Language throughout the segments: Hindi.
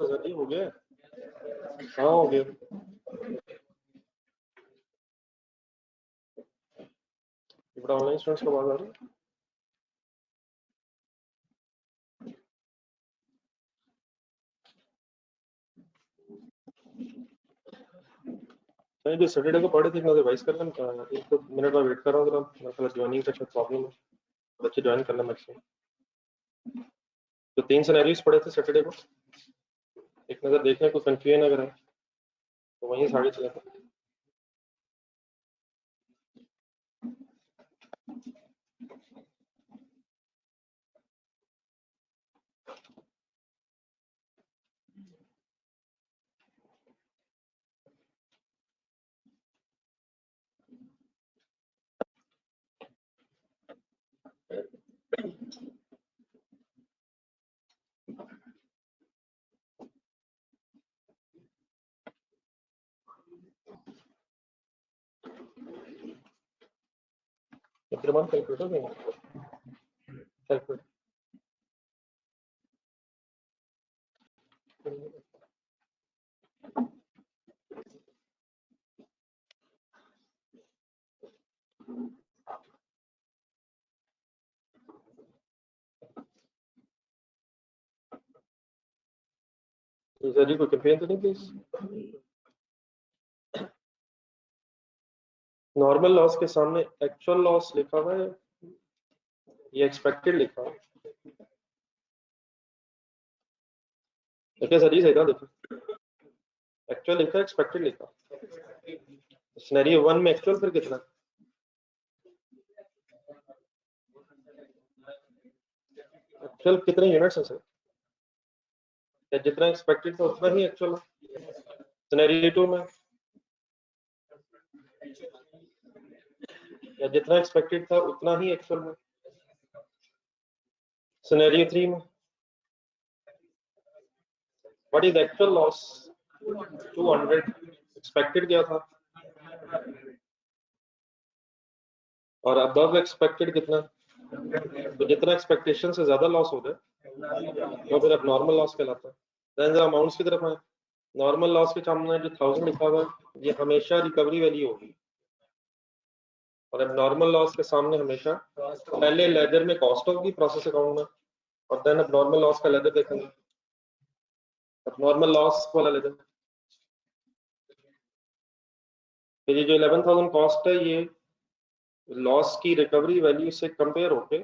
जल्दी हो गया। हाँ हो गया। ఇప్పుడు ऑनलाइन स्टूडेंट्स को आवाज आ रही है? नहीं, जो सैटरडे को पढ़े थे एक रिवाइज कर लें। एक तो मिनट में वेट कर रहा हूँ, जरा मेरे ख्याल ज्वाइनिंग का शायद प्रॉब्लम है, बच्चे ज्वाइन कर लें मैक्सिमम। तो 3 सिनेरियोस पढ़े थे सैटरडे को, एक नजर देखने को कंफ्यूजन अगर है तो वहीं से आगे चले। अब्दुलरहमान कैलकुलेटर देंगे, कैलकुलेटर सर जी, कोई कंफ्यूजन तो नहीं प्लीज? नॉर्मल लॉस के सामने एक्चुअल लॉस लिखा हुआ है या एक्सपेक्टेड लिखा हुआ है? देखिए सर जी, सही था, देखिए एक्चुअल लिखा है, एक्सपेक्टेड लिखा। सिनेरियो 1 में एक्चुअल फिर कितना? एक्चुअल कितने यूनिट्स हैं सर? या जितना एक्सपेक्टेड था उतना ही एक्चुअल है? सिनेरियो 2 में या जितना एक्सपेक्टेड था उतना ही एक्चुअल में? सिनेरियो 3 में what is actual loss? 200। Expected क्या था? और अबव एक्सपेक्टेड कितना? तो जितना एक्सपेक्टेशन से ज्यादा लॉस हो जाए तो फिर अब नॉर्मल लॉस कहलाता है। देन जरा अमाउंट्स की तरफ आए। नॉर्मल लॉस के सामने जो 1000 लिखा हुआ है ये हमेशा रिकवरी वैल्यू होगी, और अब नॉर्मल लॉस के सामने हमेशा पहले लेजर में कॉस्ट होगी प्रोसेस अकाउंट में, और देन अब नॉर्मल लॉस का लेजर देखेंगे। अब नॉर्मल लॉस वाला लेजर, तो ये जो 11000 कॉस्ट है ये लॉस की रिकवरी वैल्यू से कंपेयर होके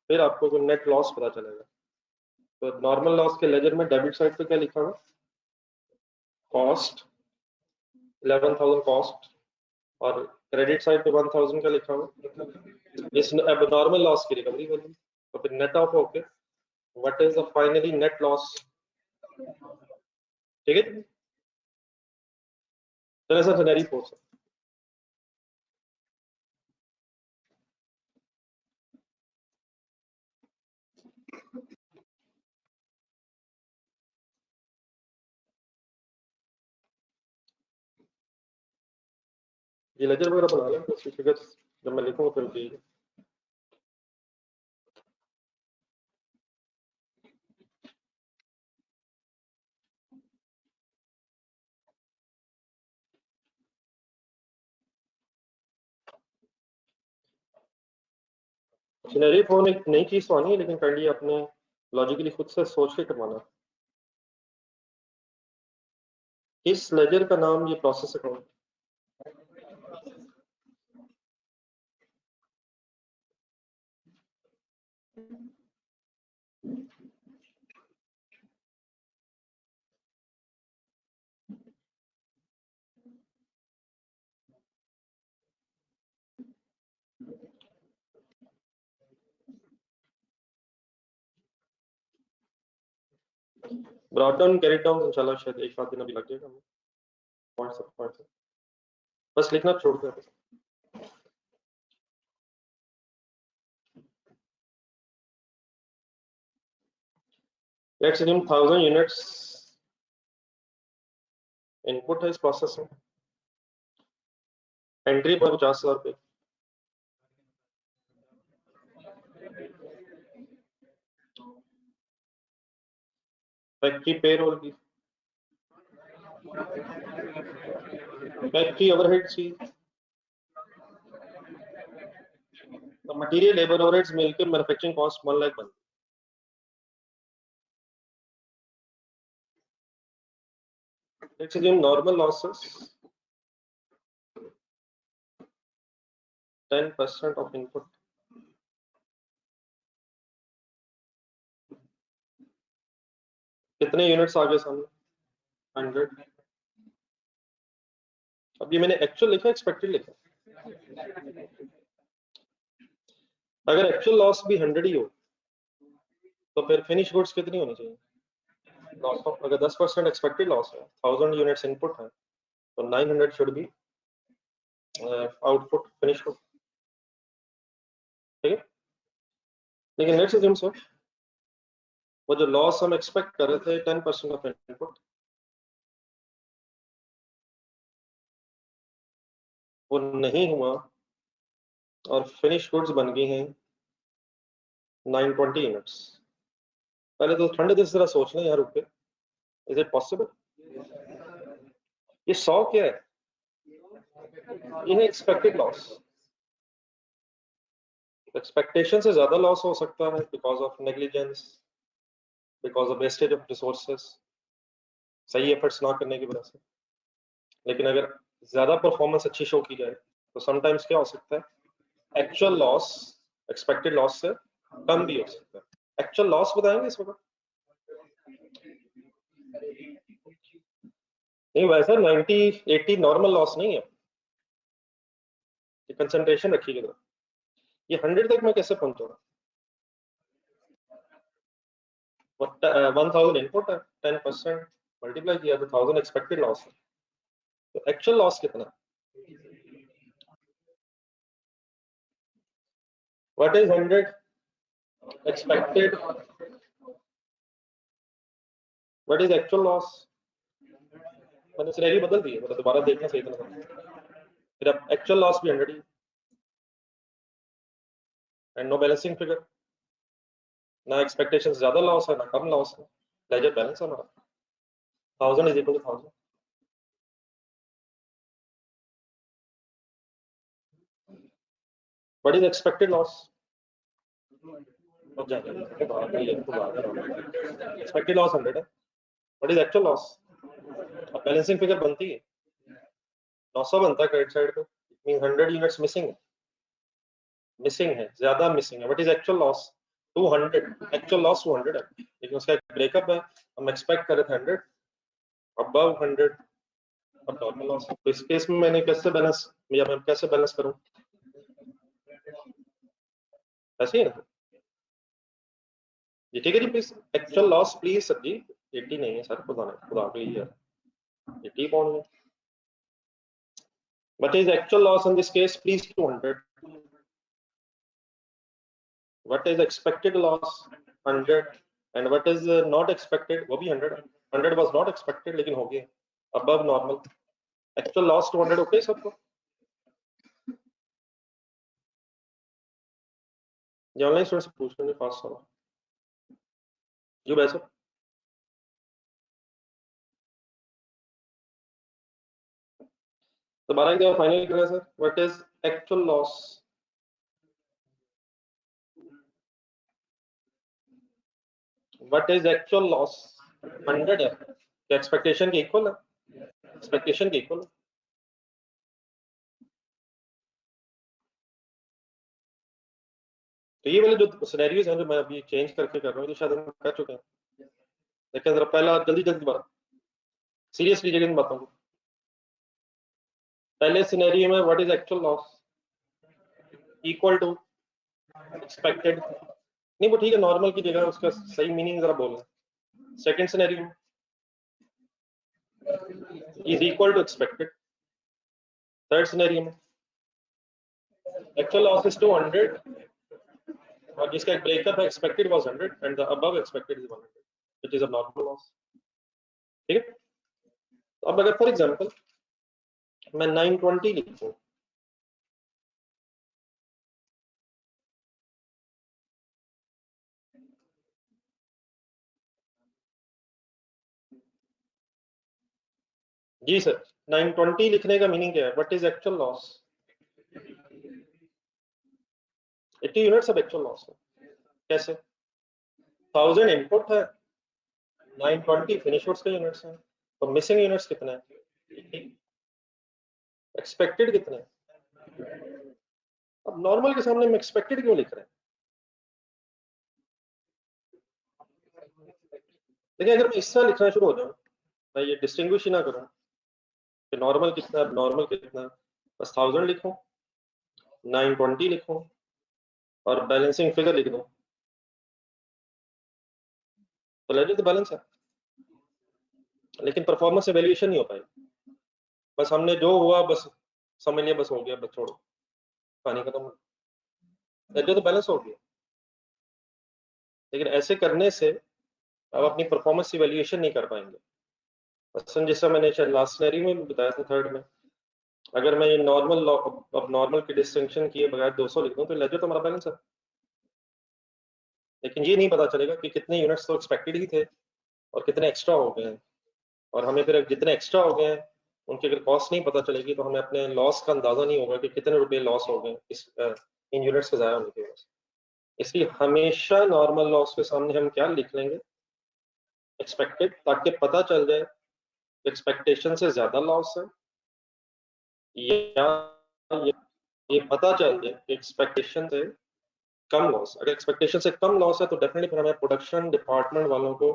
फिर आपको नेट लॉस पता चलेगा। तो नॉर्मल लॉस के लेजर में डेबिट साइड पे क्या लिखा हुआ? कॉस्ट 11000 कॉस्ट, और क्रेडिट साइड पे 1000 का लिखा हुआ इस अब नॉर्मल लॉस की रिकवरी वैल्यू। तो फिर नेट ऑफ होके what is the finally net loss? ठीक है, चलिए सर सिनेरियो 4 से। ये लेजर वगैरह बना लें तो फिगर जब मैं लिखूंगा फिर दीजिए। सिनेरियो 4 एक नई चीज तो आनी है, लेकिन काइंडली अपने लॉजिकली खुद से सोच के करवाना। इस लेजर का नाम ये process account. Brought down carry down इंशाल्लाह शायद एक आध दिन अभी लग जाएगा हमें। पॉइंट्स बस लिखना छोड़ दो। लेट्स assume 1000 यूनिट्स इनपुट है इस प्रोसेस में। एंट्री पर 50,000 रुपये। फैक्ट्री पेरोल की, फैक्ट्री ओवरहेड्स की, तो मटेरियल लेबर ओवरहेड्स मिलकर मैन्युफैक्चरिंग कॉस्ट 1 लाख बनती है। Let's assume normal losses 10% of input, कितने यूनिट्स आ गए सामने? 100। अब ये मैंने एक्चुअल लिखा, एक्सपेक्टेड लिखा। अगर एक्चुअल लॉस भी 100 ही हो तो फिर फिनिश गुड्स कितनी होनी चाहिए? लॉस ऑफ, अगर 10% एक्सपेक्टेड लॉस है, 1000 यूनिट्स इनपुट है, तो 900 should be output finish good. ठीक है, लेकिन लेट्स अज्यूम सर, वो जो लॉस हम एक्सपेक्ट कर रहे थे 10% ऑफ इनपुट, वो नहीं हुआ और फिनिश गुड्स बन गई हैं 920 यूनिट्स। पहले तो ठंडे दिल से जरा सोच लें यार, रुक के, इज इट पॉसिबल? ये 100 क्या है? ये है एक्सपेक्टेड लॉस। एक्सपेक्टेशन से ज्यादा लॉस हो सकता है because of negligence, because of wastage of resources, सही एफर्ट्स ना करने की वजह से। लेकिन अगर ज्यादा परफॉर्मेंस अच्छी शो की जाए तो समटाइम्स क्या हो सकता है, एक्चुअल लॉस एक्सपेक्टेड लॉस से कम भी हो सकता है। एक्चुअल लॉस बताएंगे इस वक्त? नहीं, वैसा 90-80 नॉर्मल लॉस नहीं है, कंसंट्रेशन रखिएगा। ये 100 तक मैं कैसे पहुंचूंगा? 1000 इनपुट है, 10% मल्टीप्लाई किया तो 1000 एक्सपेक्टेड लॉस है, तो एक्चुअल लॉस कितना? What is 100 expected, what is actual loss? मैंने सिनेरियो बदल दिया, मतलब दोबारा देखना सही था। फिर अब एक्चुअल लॉस भी 100 ही, एंड नो बैलेंसिंग फिगर, ना एक्सपेक्टेशन से ज्यादा लॉस है ना कम लॉस है, लेजर बैलेंस है हमारा, 1000 is equal to 1000। What is expected loss? Expected loss 100 है, व्हाट इज एक्चुअल लॉस? अब बैलेंसिंग फिगर बनती है 900 बनता है क्रेडिट साइड पे, इट मीन 100 यूनिट्स मिसिंग है, मिसिंग है, ज्यादा मिसिंग है। What is actual loss? 200, actual loss 200 है, लेकिन उसका एक ब्रेकअप है, हम एक्सपेक्ट कर रहे थे 100, अबव 100, अब नॉर्मल लॉस। तो इस केस में मैंने कैसे बैलेंस, या मैं कैसे बैलेंस करूं? ऐसे ही है जी, ठीक है जी, please actual loss please sir जी। 80 नहीं है सर, खुदा के लिए यार, 80 कौन है? What is actual loss in this case? Please 200. What is expected loss? 100. And what is not expected? वो भी 100 है। 100 was not expected लेकिन हो गया above normal। Actual loss 200 okay सबको? ये ऑनलाइन स्टूडेंट से पूछ लेंगे पास सवाल जो वैसे। दोबारा एक बार फाइनल करें sir, what is actual loss? What is actual loss? 100 है, क्या एक्सपेक्टेशन के इक्वल है? एक्सपेक्टेशन के इक्वल है। तो ये वाले जो सिनेरियोज हैं जो मैं अभी चेंज करके कर रहा हूँ, तो शायद हम कर चुके हैं। देखिए जरा पहला जल्दी जल्दी बात, सीरियसली जगह बताऊँ। पहले सिनेरियो में what is actual loss equal to expected, नहीं वो ठीक है, नॉर्मल की जगह उसका सही मीनिंग जरा बोलना। Second scenario is equal to expected. Third scenario में एक्चुअल लॉस इज 200 और जिसका एक ब्रेकअप है, expected was 100 and the above expected is 100 which is a normal loss. ठीक है, तो अब अगर फॉर एग्जांपल मैं 920 लिखूं, जी सर, 920 लिखने का मीनिंग क्या है? What is actual loss? 80 units of actual loss है। कैसे? 1000 इनपुट है, 920 फिनिश गुड्स के यूनिट्स हैं, तो मिसिंग यूनिट्स कितने हैं? एक्सपेक्टेड कितने हैं? अब नॉर्मल के सामने हम एक्सपेक्टेड क्यों लिख रहे हैं? देखिए, अगर मैं इस तरह लिखना शुरू हो जाऊं, मैं ये डिस्टिंग्विश ही ना करूं कि नॉर्मल कितना है, नॉर्मल कितना है, बस 1000 लिखूं, 920 लिखूं और बैलेंसिंग फिगर लिख दूं, तो लेजर तो बैलेंस है, लेकिन परफॉर्मेंस एवेल्यूएशन नहीं हो पाई। बस हमने जो हुआ बस समझ लिया, बस हो गया, बस छोड़ो, कहानी खत्म। लेजर तो बैलेंस हो गया, लेकिन ऐसे करने से आप अपनी परफॉर्मेंस इवेल्यूएशन नहीं कर पाएंगे। मसलन जैसा मैंने शायद लास्ट सिनेरियो में भी बताया था, थर्ड में, अगर मैं ये नॉर्मल अब नॉर्मल की डिस्टिंक्शन किए बगैर 200 लिख दूं तो लेजर तो हमारा बैलेंस है, लेकिन ये नहीं पता चलेगा कि कितने यूनिट्स तो एक्सपेक्टेड ही थे और कितने एक्स्ट्रा हो गए हैं, और हमें फिर जितने एक्स्ट्रा हो गए हैं उनकी अगर कॉस्ट नहीं पता चलेगी तो हमें अपने लॉस का अंदाजा नहीं होगा कि कितने रुपए लॉस हो गए इस इन यूनिट्स के ज़ाया होने की वजह से। इसलिए हमेशा नॉर्मल लॉस के सामने हम क्या लिख लेंगे? एक्सपेक्टेड, ताकि पता चल जाए एक्सपेक्टेशन से ज्यादा लॉस है या ये, ये पता चल जाए कि एक्सपेक्टेशन से कम लॉस। अगर एक्सपेक्टेशन से कम लॉस है तो डेफिनेटली फिर हमें प्रोडक्शन डिपार्टमेंट वालों को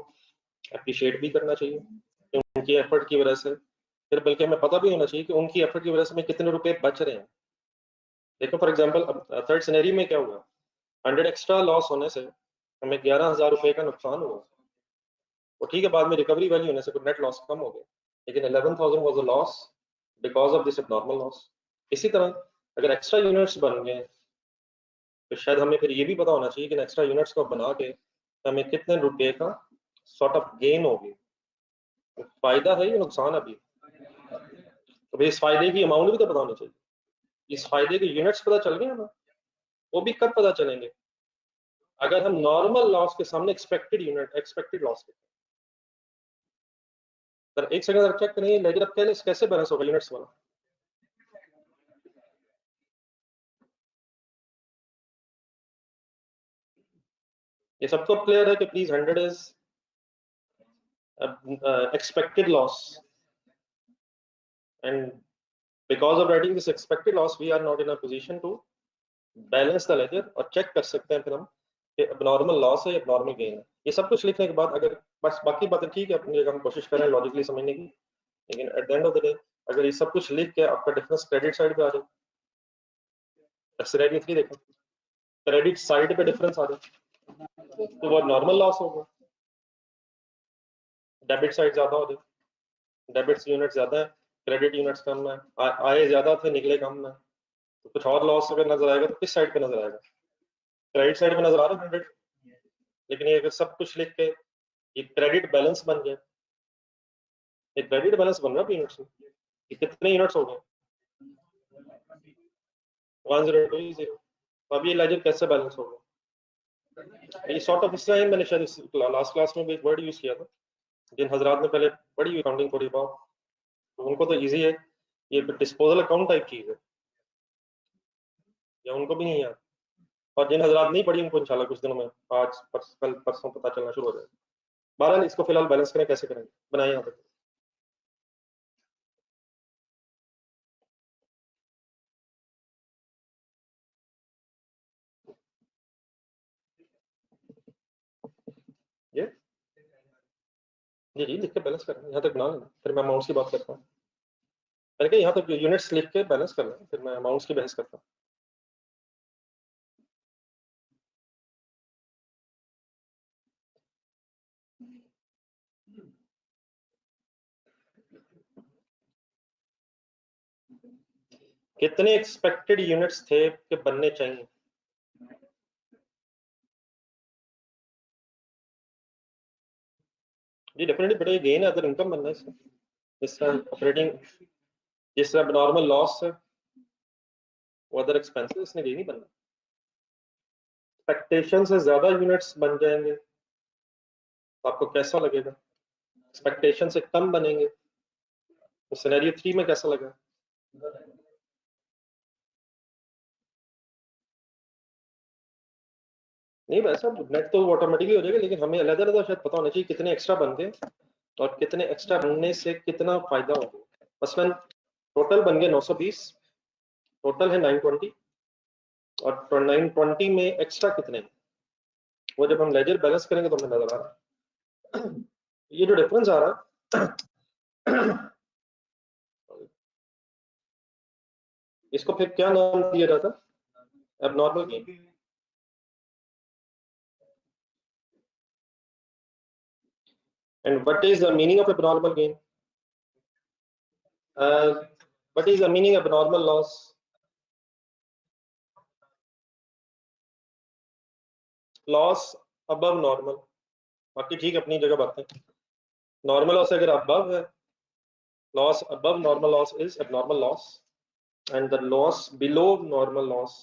अप्रिशिएट भी करना चाहिए कि उनकी एफर्ट की वजह से, फिर बल्कि हमें पता भी होना चाहिए कि उनकी एफर्ट की वजह से हमें कितने रुपए बच रहे हैं। देखो फॉर एग्जांपल, थर्ड सिनेरियो में क्या हुआ? 100 एक्स्ट्रा लॉस होने से हमें 11,000 रुपए का नुकसान हुआ, वो ठीक है, बाद में रिकवरी वैल्यू होने से कुछ नेट लॉस कम हो गया, लेकिन 11,000 was a loss because of this normal loss. इसी तरह अगर एक्स्ट्रा यूनिट्स बन गए तो शायद हमें फिर ये भी पता होना चाहिए कि एक्स्ट्रा यूनिट्स को बना के हमें कितने रुपए का सॉर्ट ऑफ गेन होगी, फायदा है या नुकसान अभी, तो भाई इस फायदे की अमाउंट भी तो पता होनी चाहिए। इस फायदे के यूनिट्स पता चल गए ना, वो भी कब पता चलेंगे? अगर हम नॉर्मल लॉस के सामने एक्सपेक्टेड यूनिट, एक्सपेक्टेड लॉस लिखें। सर एक सेकंड चेक करें, लेजर अब कैसे बैलेंस होगा यूनिट्स वाला? ये सबको क्लियर है कि please 100 is expected loss, and because of writing this expected loss we are not in a position to balance the ledger और चेक कर सकते हैं फिर हम कि abnormal loss है या abnormal gain है। ये सब कुछ लिखने के बाद अगर बस बाकी बातें ठीक है, अपनी जगह हम कोशिश करें लॉजिकली समझने की, लेकिन at the end of the day अगर ये सब कुछ लिख के आपका डिफरेंस क्रेडिट साइड पे आ जाए, सिनेरियो 3 देखो, क्रेडिट साइड पे डिफरेंस आ जाए तो वो नॉर्मल लॉस होगा, डेबिट साइड ज्यादा हो जाए, डेबिट यूनिट ज्यादा है, क्रेडिट यूनिट्स कम है, आए ज्यादा थे निकले कम है, तो कुछ और लॉस अगर नजर आएगा तो किस साइड पे नजर आएगा? क्रेडिट साइड पे नजर आ रहा है 100, लेकिन ये अगर सब कुछ लिख के ये क्रेडिट बैलेंस बन गया, ये क्रेडिट बैलेंस बन रहा है यूनिट्स में, ये कितने यूनिट्स हो गए? 1020। तो अब ये लेजर कैसे बैलेंस होगा? ये सॉर्ट ऑफ इसलिए मैंने शायद लास्ट क्लास में भी एक वर्ड यूज किया था, जिन हजरात ने पहले पढ़ी हुई अकाउंटिंग थोड़ी बहुत, तो उनको तो इजी है, ये डिस्पोजल अकाउंट टाइप चीज है, या उनको भी नहीं याद, और जिन हजरात नहीं पढ़ी उनको इंशाल्लाह कुछ दिनों में, आज कल परसों पता चलना शुरू हो जाएगा। बहरहाल इसको फिलहाल बैलेंस करें, कैसे करेंगे बनाए यहाँ तक। ये जी लिख के बैलेंस करना, यहाँ तक बना लेना, फिर मैं अमाउंट्स की बात करता हूँ। मैंने कहा यहाँ तक यूनिट्स लिख के बैलेंस कर लेना, फिर मैं अमाउंट्स की बहस करता हूँ। कितने एक्सपेक्टेड यूनिट्स थे कि बनने चाहिए? जी डेफिनेटली बड़े गेन है अगर इनकम बनना है इससे, जिस तरह ऑपरेटिंग, जिस तरह नॉर्मल लॉस है वो अदर एक्सपेंसेस, इसने गेन ही बनना। एक्सपेक्टेशन से ज्यादा यूनिट्स बन जाएंगे तो आपको कैसा लगेगा? एक्सपेक्टेशन से कम बनेंगे, तो सिनेरियो 3 में कैसा लगा? नहीं वैसा नेट तो ऑटोमेटिकली हो जाएगा, लेकिन हमें अलग-अलग शायद पता होना चाहिए कितने एक्स्ट्रा बन गए और कितने एक्स्ट्रा बनने से कितना फायदा होगा। मसलन टोटल बन गए 920, टोटल है 920 और 920 में एक्स्ट्रा कितने हैं? वो जब हम लेजर बैलेंस करेंगे तो हमें नजर आ रहा है। ये जो डिफरेंस आ रहा है इसको फिर क्या नाम दिया जाता है? Abnormal gain. And what is the meaning of abnormal gain? What is the meaning of abnormal loss? Loss above normal. बाकी ठीक अपनी जगह बातें। नॉर्मल लॉस अगर above है, loss above normal loss is abnormal loss, and the loss below normal loss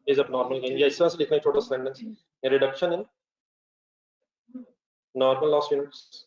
is abnormal gain. या इस तरह से लिखना है छोटा sentence, reduction in normal loss units.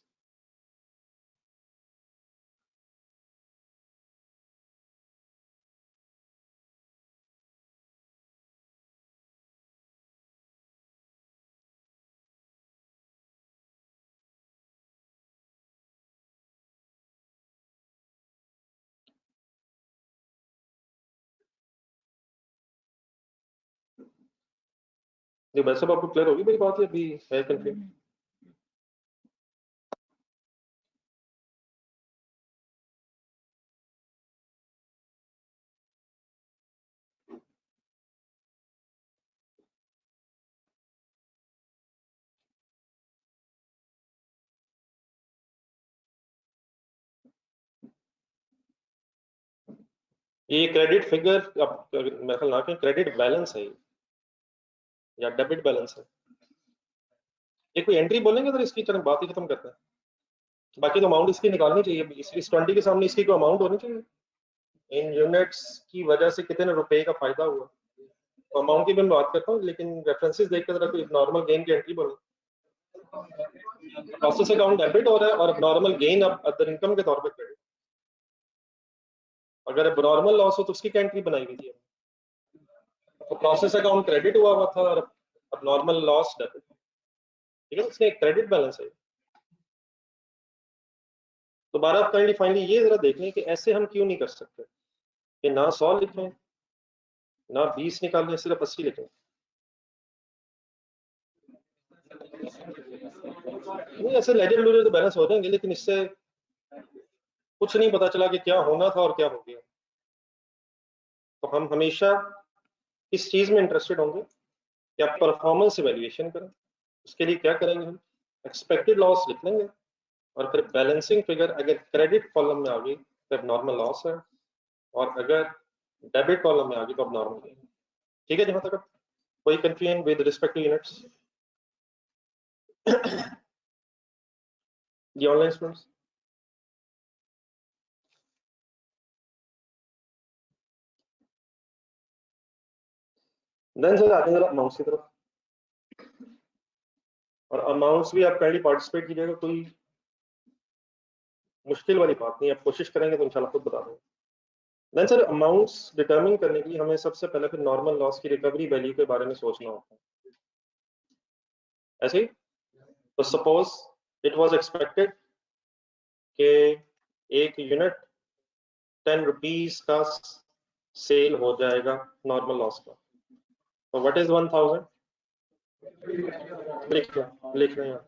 ये वैसे आपको क्लियर होगी मेरी बात, या अभी है कंफ्यूज? ये क्रेडिट फिगर आप मेरे ख्याल ना कहें, क्रेडिट बैलेंस है या डेबिट बैलेंस है? ये कोई एंट्री बोलेंगे तो इसकी तरह बात ही खत्म करते हैं। बाकी तो अमाउंट इसकी निकालनी चाहिए, इस 20 के सामने इसकी कोई अमाउंट होनी चाहिए। इन यूनिट्स की वजह से कितने रुपए का फायदा हुआ, तो अमाउंट की मैं बात करता हूँ, लेकिन रेफरेंसेस देखकर जरा कोई नॉर्मल गेन की एंट्री बोलो। प्रोसेस अकाउंट डेबिट हो रहा है और नॉर्मल गेन अब अदर इनकम के तौर पर क्रेडिट। अगर नॉर्मल लॉस हो तो उसकी क्या एंट्री बनाई गई थी? तो प्रोसेस अकाउंट क्रेडिट हुआ था और अब नॉर्मल लॉस डेबिट, ठीक है, इसमें एक क्रेडिट बैलेंस है। तो बारह फाइनली ये जरा देख लें कि ऐसे हम क्यों नहीं कर सकते कि ना 100 लिखें ना 20 निकालें, सिर्फ 80 लिखें। नहीं ऐसे लेजर लूजर तो बैलेंस हो जाएंगे, लेकिन इससे कुछ नहीं पता चला कि क्या होना था और क्या हो गया। तो हम हमेशा इस चीज में इंटरेस्टेड होंगे कि आप परफॉर्मेंस इवेल्युएशन करें। उसके लिए क्या करेंगे, हम एक्सपेक्टेड लॉस लिख लेंगे और फिर बैलेंसिंग फिगर अगर क्रेडिट कॉलम में आ गई तो नॉर्मल लॉस है, और अगर डेबिट कॉलम में आ गई तो अब नॉर्मल है। ठीक है, जहां तक कोई confusion with respect two units? ये ऑनलाइन स्टूडेंट्स, देन सर आते हैं जरा अमाउंट्स की तरफ। और अमाउंट्स भी आप पहले पार्टिसिपेट कीजिएगा, कोई मुश्किल वाली बात नहीं, आप कोशिश करेंगे तो इंशाल्लाह खुद बता देंगे। देन सर अमाउंट्स डिटरमिन करने के लिए हमें सबसे पहले फिर नॉर्मल लॉस की रिकवरी वैल्यू के बारे में सोचना होता है, ऐसे ही। तो सपोज इट वाज एक्सपेक्टेड कि एक यूनिट 10 रुपीज का सेल हो जाएगा नॉर्मल लॉस का, तो व्हाट इज 1000? लिख रहे हैं।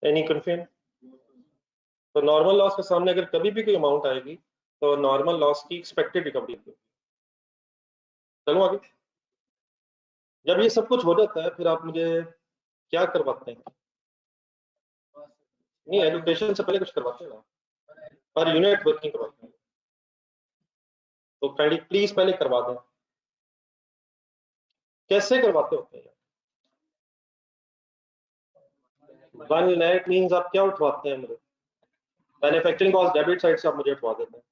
Any confusion? तो नॉर्मल लॉस के सामने अगर कभी भी कोई अमाउंट आएगी तो नॉर्मल लॉस की एक्सपेक्टेड रिकवरी होगी। चलो आगे। जब ये सब कुछ हो जाता है फिर आप मुझे क्या करवाते हैं? नहीं एलोकेशन से पहले कुछ करवाते हैं ना, पर यूनिट वर्किंग करवाते हैं, तो काइंडली प्लीज पहले करवा दें। कैसे करवाते होते हैं? वन नेट मींस आप क्या उठवाते हैं? मैन्युफैक्चरिंग कॉस्ट डेबिट साइड से आप मुझे उठवा देते हैं,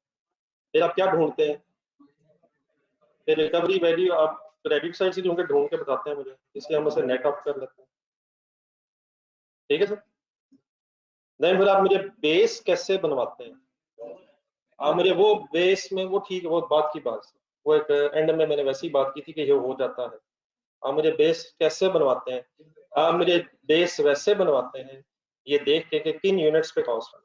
फिर आप क्या ढूंढते हैं? फिर रिकवरी वैल्यू आप क्रेडिट साइड से क्योंकि ढूंढ के बताते हैं मुझे, इसलिए हम उसे नेट ऑफ कर लेते हैं। ठीक है सर। देन फिर आप मुझे बेस कैसे बनवाते हैं, आप मुझे वो बेस में, वो ठीक है, वो बात की बात, वो एक एंड में मैंने वैसी बात की थी कि ये हो जाता है। आप मुझे बेस कैसे बनवाते हैं, आप मुझे बेस वैसे बनवाते हैं ये देख के कि किन यूनिट्स पे कॉस्ट है,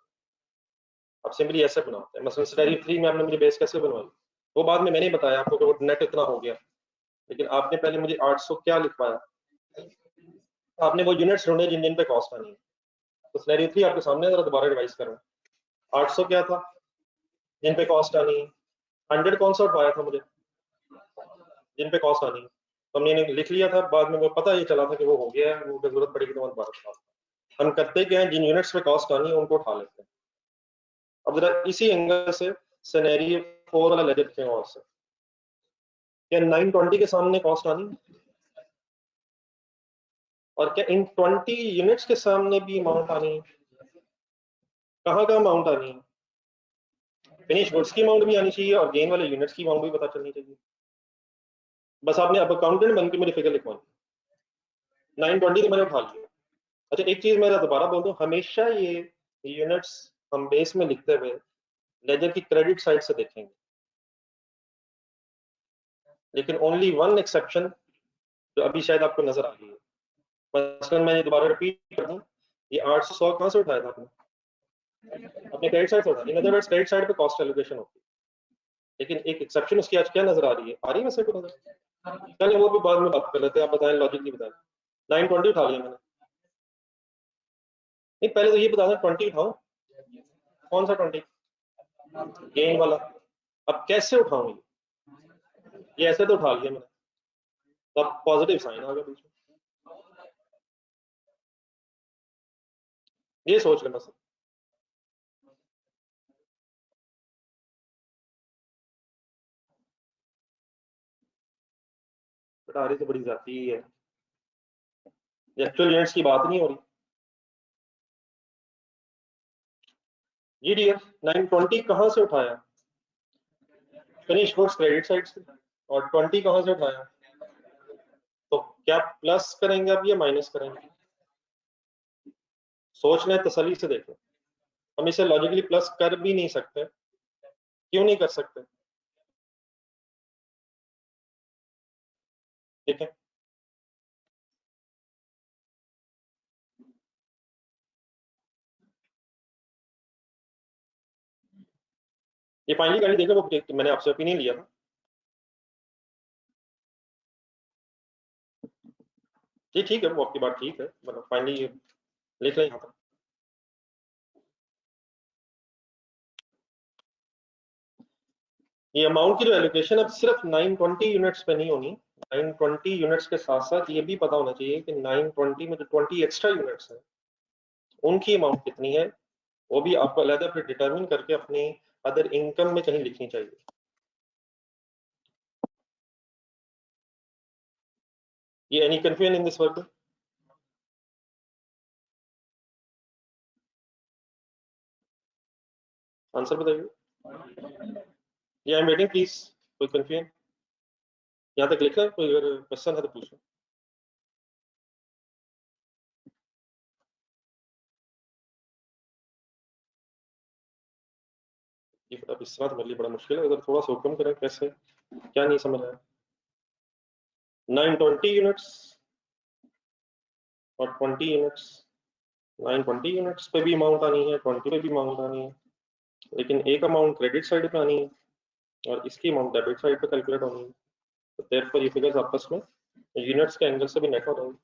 आप सिंपली ऐसे बनाते हैं। मसलन सिनेरियो 3 में आपने मुझे बेस कैसे बनवाई, वो बाद में मैंने ही बताया आपको कि वो नेट इतना हो गया, लेकिन आपने पहले मुझे 800 क्या लिखवाया, आपने वो यूनिट्स ढूंढे जिन जिन पे कॉस्ट आनी है। तो सिनेरियो 3 आपके सामने जरा दोबारा रिवाइज करो, 800 क्या था जिन पे कॉस्ट आनी है, 100 कौन सा उठवाया था मुझे जिन पे कॉस्ट आनी है, तो हमने लिख लिया था, बाद में वो पता ये चला था कि वो हो गया है, वो जरूरत पड़ेगी तो दोबारा बता। हम करते क्या है, जिन यूनिट्स पे कॉस्ट आनी है उनको उठा लेते हैं। अब जरा इसी एंगल से सिनेरियो 4 वाला लेजर देखें और से, क्या 920 के सामने कॉस्ट आनी है, और क्या इन 20 यूनिट्स के सामने भी अमाउंट आनी है, कहाँ कहाँ अमाउंट आनी है, फिनिश गुड्स की अमाउंट भी आनी चाहिए और गेन वाले यूनिट्स की अमाउंट भी पता चलनी चाहिए। बस आपने अब अकाउंटेंट बन के मुझे फिगर लिखवानी, 920 तो मैंने उठा लिया। अच्छा एक चीज मैं दोबारा बोल दूं, हमेशा ये यूनिट्स हम बेस में लिखते हुए लेजर की क्रेडिट साइड से देखेंगे, लेकिन ओनली वन एक्सेप्शन जो अभी शायद आपको नजर आ रही है, मसलन मैं ये दोबारा रिपीट कर दूं, ये 800 कहां से उठाया था आपने, अपने क्रेडिट साइड से उठाया। In other words credit side पे कॉस्ट एलोकेशन होती है, लेकिन एक एक्सेप्शन उसकी आज क्या नजर आ रही है, आ रही है वैसे को नजर, चलिए वो भी बाद में बात कर लेते हैं, आप बताएं लॉजिक नहीं बताएं। 920 उठा लिया मैंने, नहीं पहले तो ये बता दें 20 उठाऊं, कौन सा 20, गेन वाला, अब कैसे उठाऊं ये ऐसे तो उठा लिया मैंने, तो अब पॉजिटिव साइन आ गया बीच में, ये सोच लेना सर। बता रही तो बड़ी जाती ही है, एक्चुअल यूनिट्स की बात नहीं हो रही। जी डियर, 920 कहां से उठाया, फिनिश गुड्स क्रेडिट साइड से, और 20 कहां से उठाया, तो क्या प्लस करेंगे अब या माइनस करेंगे, सोच लें, तसल्ली से देखें। हम इसे लॉजिकली प्लस कर भी नहीं सकते, क्यों नहीं कर सकते, देखें। ये फाइनली गाड़ी देखो, वो मैंने आपसे ओपिनियन लिया था। जी ठीक है, वो आपकी बात ठीक है, मतलब फाइनली लिख लें यहाँ पर। ये अमाउंट की जो एलोकेशन अब सिर्फ 920 यूनिट्स पे नहीं होनी, 920 यूनिट्स के साथ साथ ये भी पता होना चाहिए कि 920 में जो 20 एक्स्ट्रा यूनिट्स हैं उनकी अमाउंट कितनी है, वो भी आपको अलग फिर डिटरमिन करके अपनी अदर इनकम में कहीं लिखनी चाहिए। ये any confusion in this work, answer बताइए। ये आई एम वेटिंग प्लीज, कोई कंफ्यूजन यहाँ तक लिखा है, कोई अगर क्वेश्चन है तो पूछो। ये अब इस तरह तो मेरे लिए बड़ा मुश्किल है, अगर थोड़ा सा हुक्म करें कैसे, क्या नहीं समझ आया। 920 यूनिट्स और 20 यूनिट्स, 920 यूनिट्स पे भी अमाउंट आनी है, 20 पे भी अमाउंट आनी है, लेकिन एक अमाउंट क्रेडिट साइड पे आनी है और इसकी अमाउंट डेबिट साइड पे कैलकुलेट होनी है, तो देयरफॉर ये फिगर्स आपस में यूनिट्स के एंगल से भी नेट हो जाएंगे।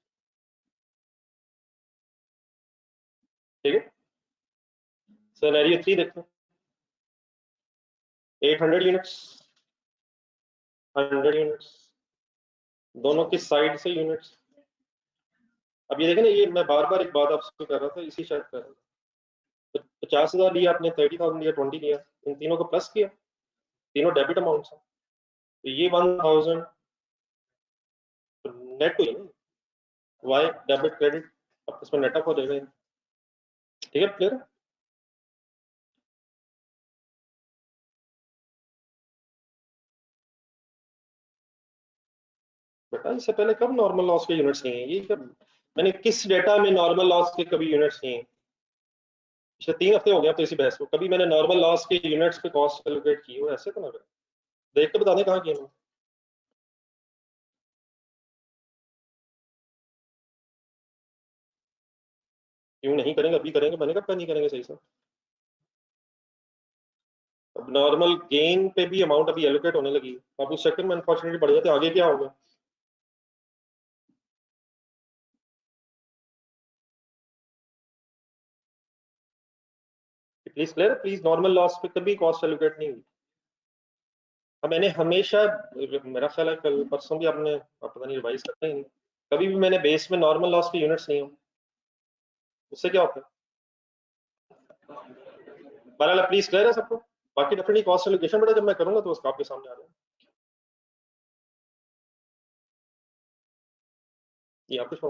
ठीक है, सिनेरियो 3 देखते हैं, 800 यूनिट्स, 100 यूनिट्स, दोनों की साइड से यूनिट्स। अब ये देखें ना, ये मैं बार बार एक बात आपसे कर रहा था, इसी शायद कर रहा था, तो 50,000 लिया आपने, 30,000 लिया, 20 लिया, इन तीनों को प्लस किया, तीनों डेबिट अमाउंट है, तो ये 1000 नेट हुई ना, वाई डेबिट क्रेडिट आपस में नेटअप हो जाएगा। ठीक है, क्लियर। बेटा इससे पहले कब नॉर्मल लॉस के यूनिट्स नहीं है, ये कब मैंने किस डेटा में नॉर्मल लॉस के कभी यूनिट्स नहीं है? पिछले 3 हफ्ते हो गया तो इसी बहस को, कभी मैंने नॉर्मल लॉस के यूनिट्स पे कॉस्ट एलोकेट की हो ऐसे तो ना करें। देख के बता दें कहाँ किए मैंने। क्यों नहीं करेंगे, अभी करेंगे, मैंने कब नहीं करेंगे सही से। अब नॉर्मल गेन पे भी अमाउंट अभी एलोकेट होने लगी है, अब उस सेक्टर में अनफॉर्चुनेटली बढ़ जाते आगे क्या होगा। Please clear, please normal loss पे कभी कॉस्ट एलोकेट नहीं हुई। अब मैंने हमेशा, मेरा ख्याल है कल परसों भी आपने, आप पता नहीं रिवाइज करते ही नहीं, कभी भी मैंने बेस में नॉर्मल लॉस के यूनिट्स नहीं हो, उससे क्या होता है। बहरहाल प्लीज क्लियर है सबको। बाकी डेफिनेटली कॉस्ट एलोकेशन बेटा जब मैं करूंगा तो उसका आपके सामने आ जाएगा। ये आप कुछ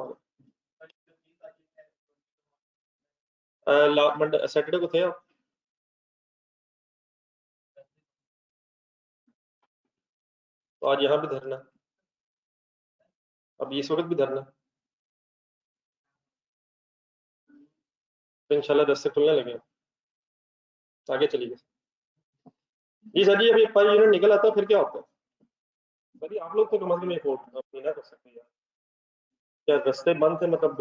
मंडे सैटरडे को थे आप? तो आज यहाँ भी धरना, अब इस वक्त भी धरना, तो इंशाल्लाह 10 से खुलने लगे, आगे चलिए। जी सर जी, अभी पर यूनिट निकल आता है फिर क्या होता है? सर आप लोग तो कम अज कम एक वोट अपनी ना कर सकते हैं। क्या रास्ते बंद थे, मतलब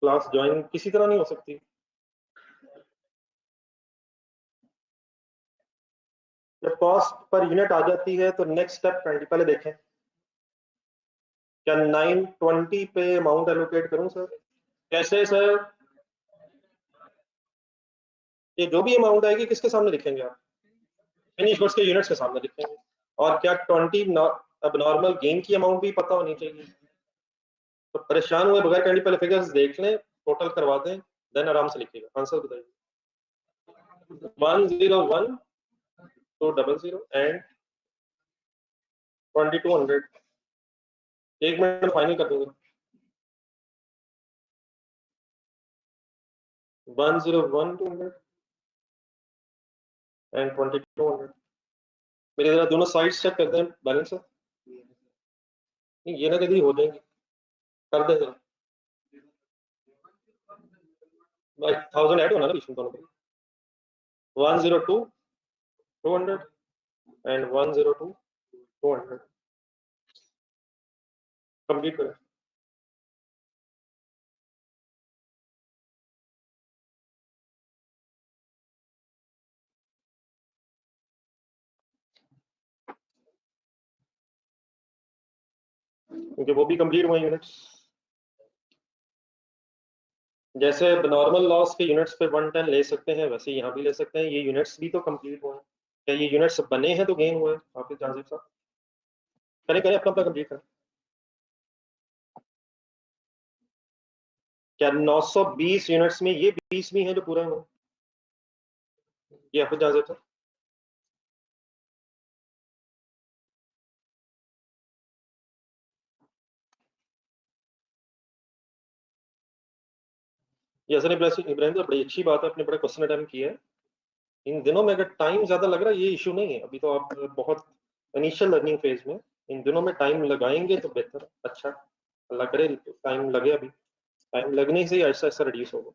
क्लास ज्वाइन किसी तरह नहीं हो सकती? जब कॉस्ट पर यूनिट आ जाती है तो नेक्स्ट स्टेप पहले देखें, क्या 920 पे अमाउंट एलोकेट करूं सर? कैसे सर? ये जो भी अमाउंट आएगी किसके सामने लिखेंगे आप? फिनिश गुड्स के यूनिट्स के सामने लिखेंगे। और क्या 20 अब नॉर्मल गेन की अमाउंट भी पता होनी चाहिए। तो परेशान हुए बगैर कैंडी पहले फिगर्स देख लें, टोटल करवा दें, देन आराम से लिखिएगा आंसर बताइए। 101 200 एंड 2200। एक मिनट में फाइनल कर दूंगा। 101 200 एंड 2200। मेरे जरा दोनों साइड्स चेक करते हैं बैलेंस है। नहीं ये ना कभी हो जाएंगी, कर दे जरा। 1000 ऐड होना ना बीच में दोनों पे। 102 200 एंड 102 200 कंप्लीट करें। क्योंकि वो भी कंप्लीट हुए यूनिट्स। जैसे नॉर्मल लॉस के यूनिट्स पे 110 ले सकते हैं, वैसे यहाँ भी ले सकते हैं, ये यूनिट्स भी तो कंप्लीट हुए हैं। क्या ये यूनिट्स बने हैं तो गेन हुए हैं? हाफिज जाजिब साहब करें करें अपना अपना कंप्लीट करें। क्या 920 यूनिट्स में ये 20 भी हैं जो पूरे हुए? ये हाफिज जाजिब साहब ये हसन इब्राहिम साहब, बड़ी अच्छी बात है, आपने बड़ा क्वेश्चन अटेम्प्ट किया है। इन दिनों में अगर टाइम ज्यादा लग रहा है ये इशू नहीं है, अभी तो आप बहुत इनिशियल लर्निंग फेज में, इन दिनों में टाइम लगाएंगे तो बेहतर है। अच्छा अल्लाह करे टाइम लगे, अभी टाइम लगने से ही ऐसा ऐसा रिड्यूस होगा।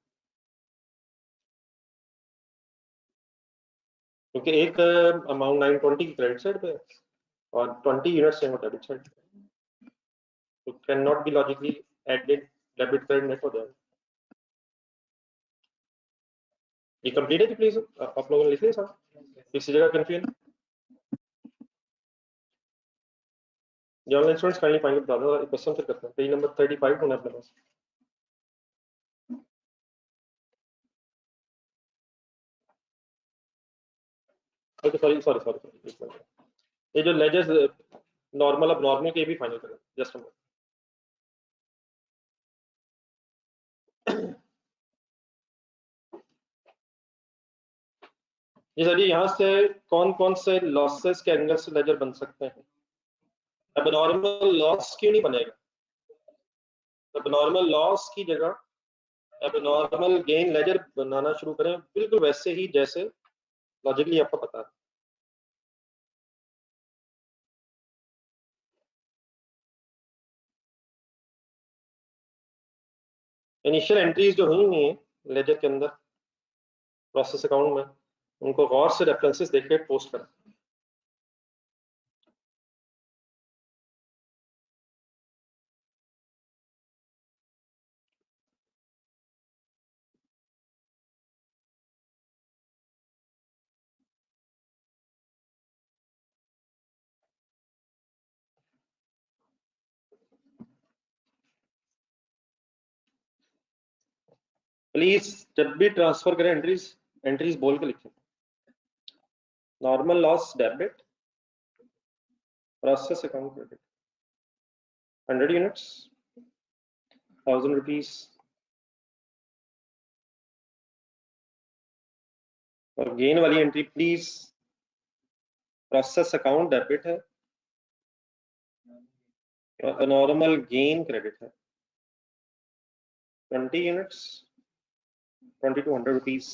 क्योंकि एक अमाउंट 920 की क्रेडिट साइड पे है और 20 यूनिट्स हैं वो डेबिट साइड पे, तो can not be logically added debit credit net हो जाएगा। ये कंप्लीट है कि प्लीज आप लोगों ने लिख लिया सर, किसी जगह कंफ्यूजन? ये ऑनलाइन स्टूडेंट्स काइंडली फाइंड बता दो, क्वेश्चन फिर करते हैं, पेज नंबर 35 होना अपने पास। ओके सॉरी सॉरी सॉरी, ये जो लेजर्स नॉर्मल, अब नॉर्मल के भी फाइनल करें जस्ट। जी सर जी, यहाँ से कौन कौन से लॉसेस के एंगल से लेजर बन सकते हैं? अब नॉर्मल लॉस क्यों नहीं बनेगा? अब नॉर्मल लॉस की जगह अब नॉर्मल गेन लेजर बनाना शुरू करें, बिल्कुल वैसे ही जैसे लॉजिकली आपको पता है। इनिशियल एंट्रीज जो हुई हुई है लेजर के अंदर प्रोसेस अकाउंट में, उनको गौर से रेफरेंसेस देख के पोस्ट करें। प्लीज जब भी ट्रांसफर करें एंट्रीज बोल के लिखें। Normal loss debit, process account credit, 100 units, 1000 rupees, और गेन वाली entry please process account debit है और नॉर्मल गेन क्रेडिट है, 20 यूनिट्स, 2200 रुपीज।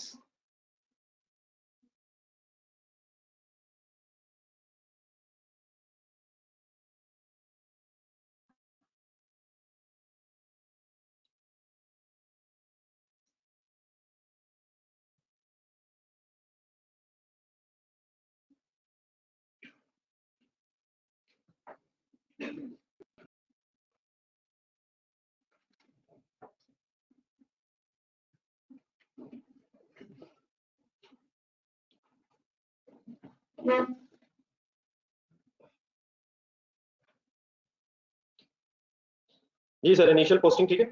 जी सर, इनिशियल पोस्टिंग ठीक है।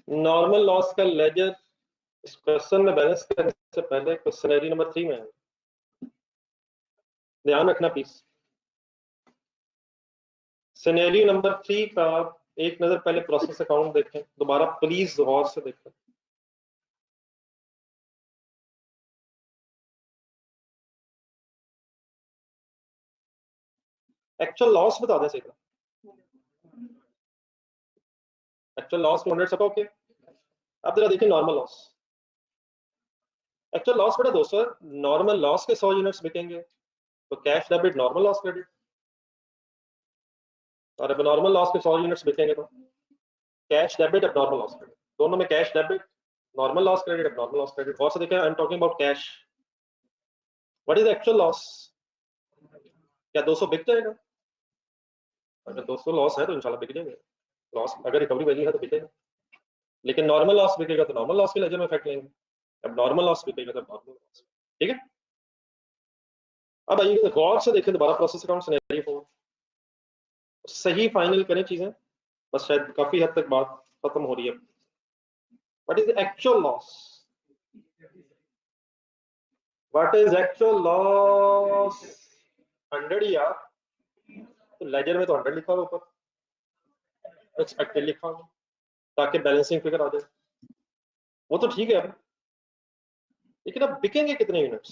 नॉर्मल लॉस का लेजर इस क्वेश्चन में बैलेंस करने से पहले क्वेश्चनरी नंबर 3 में है, ध्यान रखना प्लीज। सिनेरियो नंबर 3 का एक नजर पहले प्रोसेस अकाउंट देखें, दोबारा प्लीज गौर से देखें। एक्चुअल लॉस बता दें सीधा, एक्चुअल लॉस 200 सब ओके। अब जरा देखिए नॉर्मल लॉस, एक्चुअल लॉस बेटा 200 है, नॉर्मल लॉस के 100 यूनिट्स बिकेंगे तो cash debit normal loss credit, और अब नॉर्मल लॉस के 100 यूनिट्स बिकेंगे तो कैश डेबिट अब नॉर्मल लॉस क्रेडिट, दोनों में cash debit, normal loss credit अब नॉर्मल लॉस क्रेडिट। और से देखें, I am talking about cash. What is the actual loss? क्या 200 बिक जाएगा? अगर 200 लॉस है तो इंशाल्लाह बिक जाएंगे, लॉस अगर रिकवरी वैल्यू है तो बिकेगा। लेकिन नॉर्मल लॉस बिकेगा तो नॉर्मल लॉस के लेजर में इफेक्ट लेंगे, अब नॉर्मल लॉस बिकेगा तो नॉर्मल लॉस। ठीक है, अब आइए गौर से देखें दोबारा प्रोसेस अकाउंट सिनेरियो 4, सही फाइनल करें चीजें, बस शायद काफी हद तक बात खत्म हो रही है। What is the actual loss? What is actual loss? 100 यार, तो लेजर में तो 100 लिखा हुआ ऊपर, एक्सपेक्टेड लिखा हुआ ताकि बैलेंसिंग फिगर आ जाए, वो तो ठीक है। लेकिन अब बिकेंगे कितने यूनिट्स?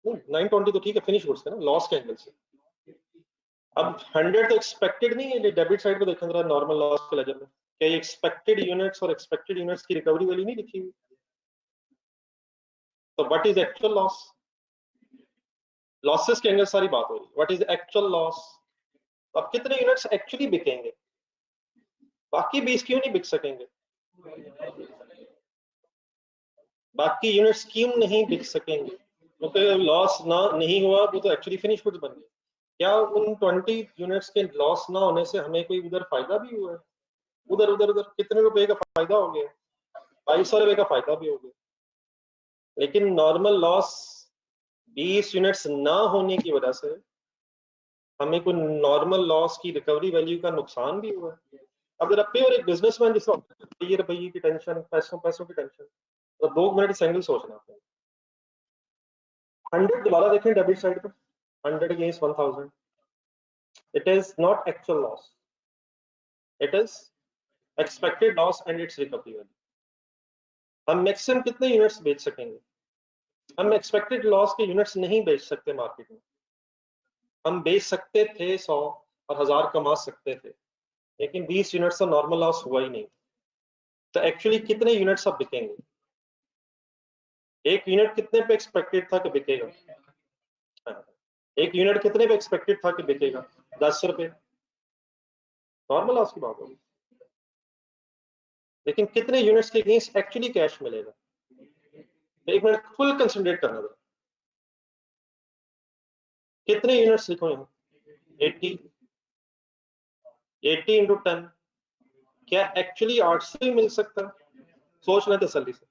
920 तो ठीक है, फिनिश गुड्स है ना लॉस के एंगल से। अब 100 तो एक्सपेक्टेड नहीं है, डेबिट साइड पे देखें जरा नॉर्मल लॉस के लेजर में, क्या ये एक्सपेक्टेड यूनिट्स और एक्सपेक्टेड यूनिट्स की रिकवरी वैल्यू नहीं लिखी हुई? तो what is actual loss? Losses के एंगल सारी बात हो रही है, व्हाट इज एक्चुअल लॉस? अब कितने यूनिट्स एक्चुअली बिकेंगे, बाकी 20 क्यों नहीं बिक सकेंगे? बाकी यूनिट्स क्यों नहीं बिक सकेंगे? क्योंकि लॉस ना नहीं हुआ, वो तो एक्चुअली फिनिश गुड्स बन गए। क्या उन 20 यूनिट्स के लॉस ना होने से हमें कोई उधर फायदा भी हुआ है? उधर उधर उधर कितने रुपए का फायदा हो गया? 2200 रुपए का फायदा भी हो गया। लेकिन नॉर्मल लॉस 20 यूनिट्स ना होने की वजह से हमें कोई नॉर्मल लॉस की रिकवरी वैल्यू का नुकसान भी हुआ है। अब जरा पे और एक बिजनेसमैन जिसको रुपये की टेंशन, पैसों पैसों की टेंशन, तो 2 मिनट इस एंगल सोचना है। 100 दोबारा देखें डेबिट साइड पर, 100 against 1000, it is not actual loss, it is expected loss and it's recovery value. हम मैक्सिमम कितने यूनिट्स बेच सकेंगे? हम एक्सपेक्टेड लॉस के यूनिट्स नहीं बेच सकते मार्केट में, हम बेच सकते थे 100 और 1000 कमा सकते थे, लेकिन 20 यूनिट्स का नॉर्मल लॉस हुआ ही नहीं। तो एक्चुअली कितने यूनिट्स अब बिकेंगे? एक यूनिट कितने पे एक्सपेक्टेड था कि बिकेगा? एक यूनिट कितने पे एक्सपेक्टेड था कि बिकेगा? 10 रुपए। नॉर्मल लॉस की बात होगी, लेकिन कितने यूनिट्स के अगेंस्ट एक्चुअली कैश मिलेगा? एक मिनट फुल कंसंट्रेट करना था। कितने यूनिट्स लिखो यहाँ? 80 80 इंटू 10, क्या एक्चुअली 800 ही मिल सकता है? सोच लें तसल्ली से।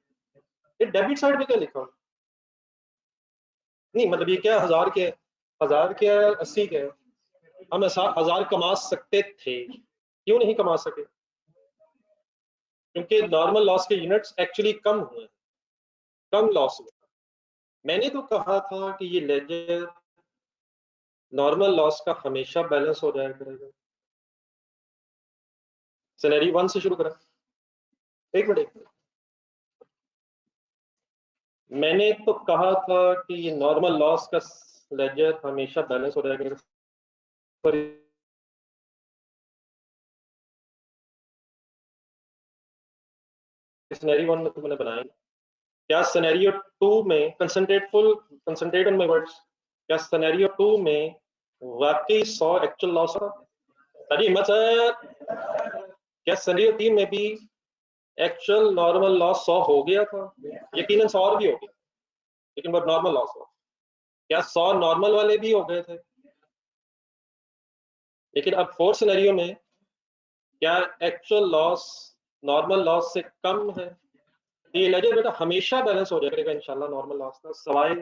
ये डेबिट साइड पे क्या लिखा? नहीं मतलब ये क्या 1000 के 1000 के 80 के? हम 1000 कमा सकते थे, क्यों नहीं कमा सके? क्योंकि नॉर्मल लॉस के यूनिट्स एक्चुअली कम हुए, कम लॉस हुआ। मैंने तो कहा था कि ये लेजर नॉर्मल लॉस का हमेशा बैलेंस हो जाया करेगा। सिनेरियो 1 से शुरू करें। एक मिनट, मैंने तो कहा था कि ये नॉर्मल लॉस का लेजर हमेशा बैलेंस हो जाया करेगा। सिनेरियो 1 में तो मैंने बनाया, क्या सिनेरियो 2 में कंसंट्रेट ऑन माय वर्ड्स, क्या सिनेरियो 2 में वाकई 100 एक्चुअल लॉस था? अरे हिम्मत है, क्या सिनेरियो 3 में भी एक्चुअल नॉर्मल लॉस 100 हो गया था? यकीनन 100 और भी हो गया, लेकिन वो नॉर्मल लॉस हुआ। क्या 100 नॉर्मल वाले भी हो गए थे? लेकिन अब फोर्थ सिनेरियो में क्या एक्चुअल लॉस नॉर्मल लॉस से कम है? ये लेजर बेटा हमेशा बैलेंस हो जाएगा इंशाल्लाह नॉर्मल लॉस का, सवाए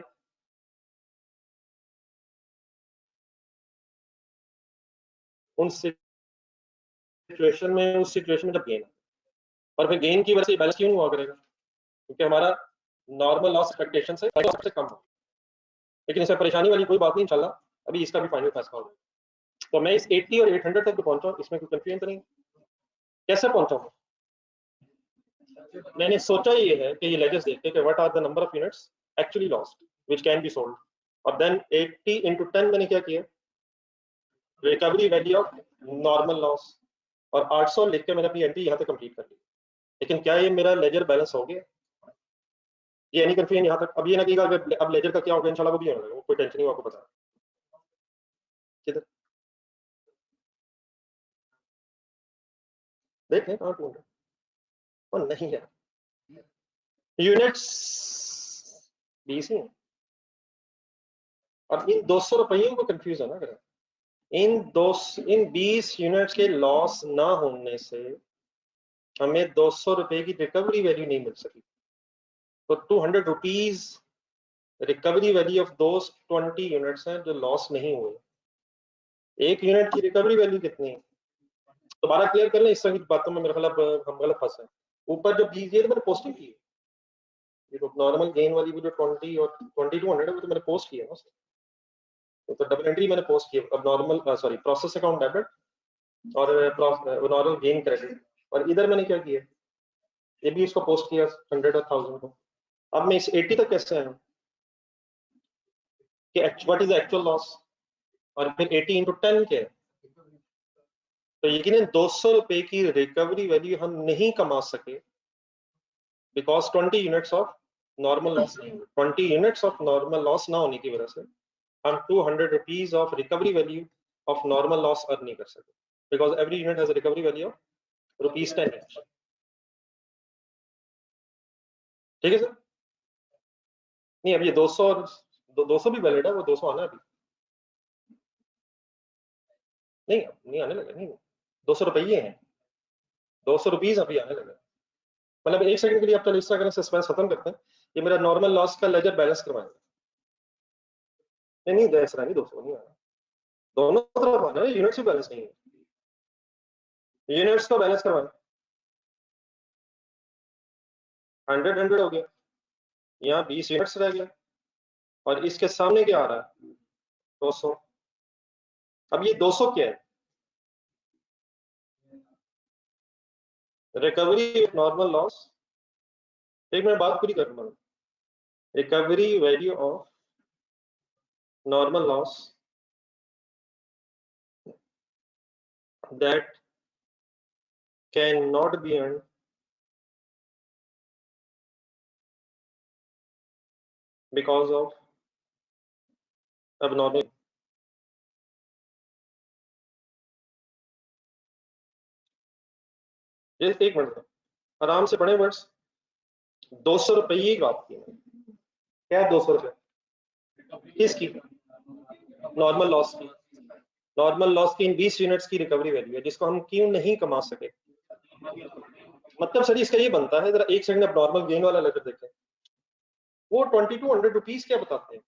उन सिचुएशन में, उस सिचुएशन में जब गेन, और फिर गेन की वजह से बैलेंस क्यों हुआ करेगा? क्योंकि हमारा नॉर्मल लॉस एक्सपेक्टेशन से कम हो। लेकिन इसमें परेशानी वाली कोई बात नहीं, इंशाल्लाह अभी इसका भी फाइनल फैसला हो जाएगा। तो मैं इस 80 और 800 तक पहुंचा, इसमें कोई कंफ्यूजन तो नहीं? कैसे पहुंचा हूं? मैंने सोचा ये है कि ये लेजर्स देखते कि what are the number of units actually lost which can be sold, और देन 80 इंटू 10 मैंने क्या किया, recovery value of normal loss, और 800 लिख के मैंने अपनी एंट्री यहाँ तक कंप्लीट कर ली। लेकिन क्या ये मेरा लेजर बैलेंस हो गया? ये नहीं कंफ्यूजन यहाँ तक। अब ये ना कि अब लेजर का क्या होगा, इंशाल्लाह वो भी होगा, वो कोई टेंशन नहीं, आपको पता किधर देख लें कहाँ ढूंढ रहे? और नहीं है यूनिट्स 20 ही, और इन 200 रुपयों को कंफ्यूज है ना करें। इन 20 यूनिट्स के लॉस ना होने से हमें 200 रुपए की रिकवरी वैल्यू नहीं मिल सकी। तो 200 rupees recovery value of those 20 units हैं जो लॉस नहीं हुए। एक यूनिट की रिकवरी वैल्यू कितनी है? दोबारा क्लियर कर लें, इस तरह की बातों में मेरे ख्याल हम गलत फंसे हैं। ऊपर जो 20 ये तो मैंने पोस्टिंग की है, ये तो नॉर्मल गेन वाली वो जो 20 और 2200 है वो तो मैंने पोस्ट किया ना, तो डबल एंट्री मैंने पोस्ट की। अब normal sorry process account debit और नॉर्मल गेन क्रेडिट, और इधर मैंने क्या किया, ये भी इसको पोस्ट किया 100 और 1000 को। अब मैं इस 80 तक कैसे आया कि what is the actual loss, और फिर 80 इंटू 10 क्या है? तो यकीनन 200 रुपए की रिकवरी वैल्यू हम नहीं कमा सके, because 20 units of normal loss नहीं हुए। 20 यूनिट्स ऑफ नॉर्मल लॉस ना होने की वजह से हम 200 rupees of recovery value of normal loss earn नहीं कर सके, because every unit has recovery value of ₹10। ठीक है सर? नहीं अब ये 200 और 200 भी वैलिड है, वो 200 आना है अभी। नहीं नहीं आने लगा, नहीं 200 रुपये हैं, 200 रुपीज अभी आने लगे। मतलब एक सेकंड के लिए आप चलो इस तरह सस्पेंस खत्म करते हैं। ये मेरा नॉर्मल लॉस का लेजर बैलेंस करवाएंगे। नहीं नहीं दस रहा नहीं, 200 नहीं आना, दोनों तरफ आना है, यूनिट्स भी बैलेंस नहीं है, यूनिट्स का बैलेंस करवाएं। 100 हो गया, यहाँ 20 यूनिट्स रह गया, और इसके सामने क्या आ रहा है, 200। अब ये 200 क्या है? रिकवरी नॉर्मल लॉस, एक मिनट बात पूरी कर लूँ। Recovery value of normal loss that cannot be earned because of abnormal. ये एक मिनट आराम से पढ़े वर्ड्स। 200 रुपये की बात की, क्या 200 रुपये किसकी? नॉर्मल लॉस की। नॉर्मल लॉस की इन 20 यूनिट्स की रिकवरी वैल्यू है जिसको हम क्यों नहीं कमा सके। मतलब सर इसका ये बनता है, जरा एक सेकंड अब नॉर्मल गेन वाला लेकर देखें। वो 2200 रुपीज क्या बताते हैं?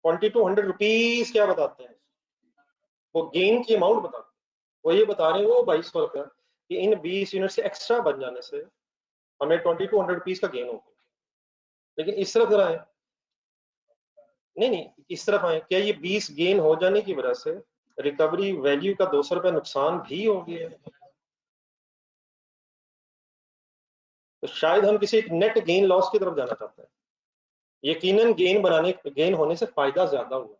2200 रुपीज क्या बताते हैं? वो गेन की अमाउंट बताते हैं। वो ये बता रहे हैं वो 2200 रुपया कि इन 20 यूनिट से एक्स्ट्रा बन जाने से हमें 2200 रुपीज का गेन होगा। लेकिन इस तरफ जरा है, नहीं इस तरफ आए, क्या ये 20 गेन हो जाने की वजह से रिकवरी वैल्यू का 200 रुपया नुकसान भी हो गया? तो शायद हम किसी एक नेट गेन लॉस की तरफ जाना चाहते हैं। यकीनन गेन होने से फायदा ज्यादा हुआ,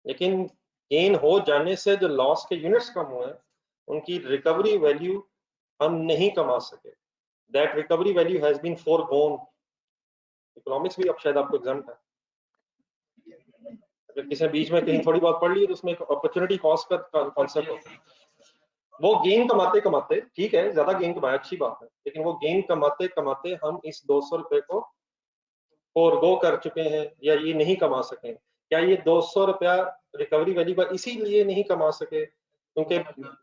लेकिन गेन हो जाने से जो लॉस के यूनिट्स कम हुए उनकी रिकवरी वैल्यू हम नहीं कमा सके। That recovery value has been foregone. Economics भी अब शायद आपको एग्जाम है, अगर किसी बीच में कहीं थोड़ी बहुत पढ़ ली तो उसमें एक अपॉर्चुनिटी कॉस्ट का कॉन्सेप्ट होता है। वो गेन कमाते कमाते, ठीक है ज्यादा गेन कमाया अच्छी बात है, लेकिन वो गेन कमाते कमाते हम इस 200 रुपए को फोरगो कर चुके हैं या ये नहीं कमा सके। क्या ये 200 रुपया रिकवरी वैल्यू का इसीलिए नहीं कमा सके क्योंकि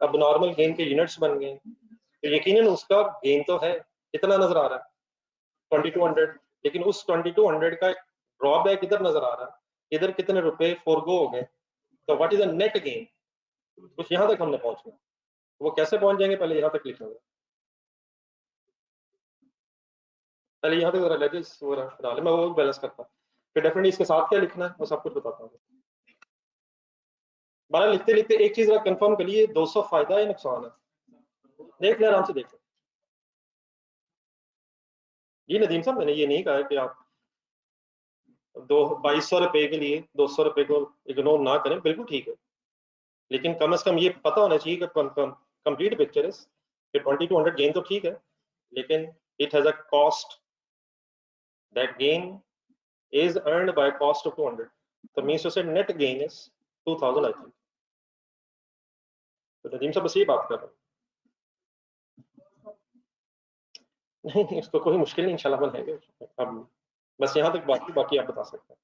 अब नॉर्मल गेन के यूनिट्स बन गए? तो यकीनन उसका गेन तो है, कितना नजर आ रहा है? 2200। लेकिन उस 2200 का ड्रॉबैक इधर नजर आ रहा है, इधर कितने रुपए फोरगो हो गए। तो what is the net gain? कुछ यहां तक हमने पहुंचना, वो कैसे पहुंच जाएंगे पहले यहां तक लिखेंगे। पहले यहाँ तक जरा लेजेस वो डाले, मैं वो बैलेंस करता, फिर डेफिनेटली इसके साथ क्या लिखना है वो सब कुछ बताता हूँ। 12 लिखते लिखते एक चीज कंफर्म करिए, 200 फायदा है नुकसान है? देख ले आराम से देख। जी नदीम साहब मैंने ये नहीं कहा है कि आप 2200 रुपए के लिए 200 रुपए को इग्नोर ना करें, बिल्कुल ठीक है, लेकिन कम से कम ये पता होना चाहिए कि कंप्लीट पिक्चर इज 2200 गेन तो ठीक है, लेकिन it has a cost. That gain is earned by cost of 200. So means to say net gain is 2000 I think. तो नदीम साहब बस ये बात कर रहे हैं। नहीं इसको कोई मुश्किल नहीं इंशाल्लाह बनाएंगे। अब बस यहाँ तक बाकी आप बता सकते हैं।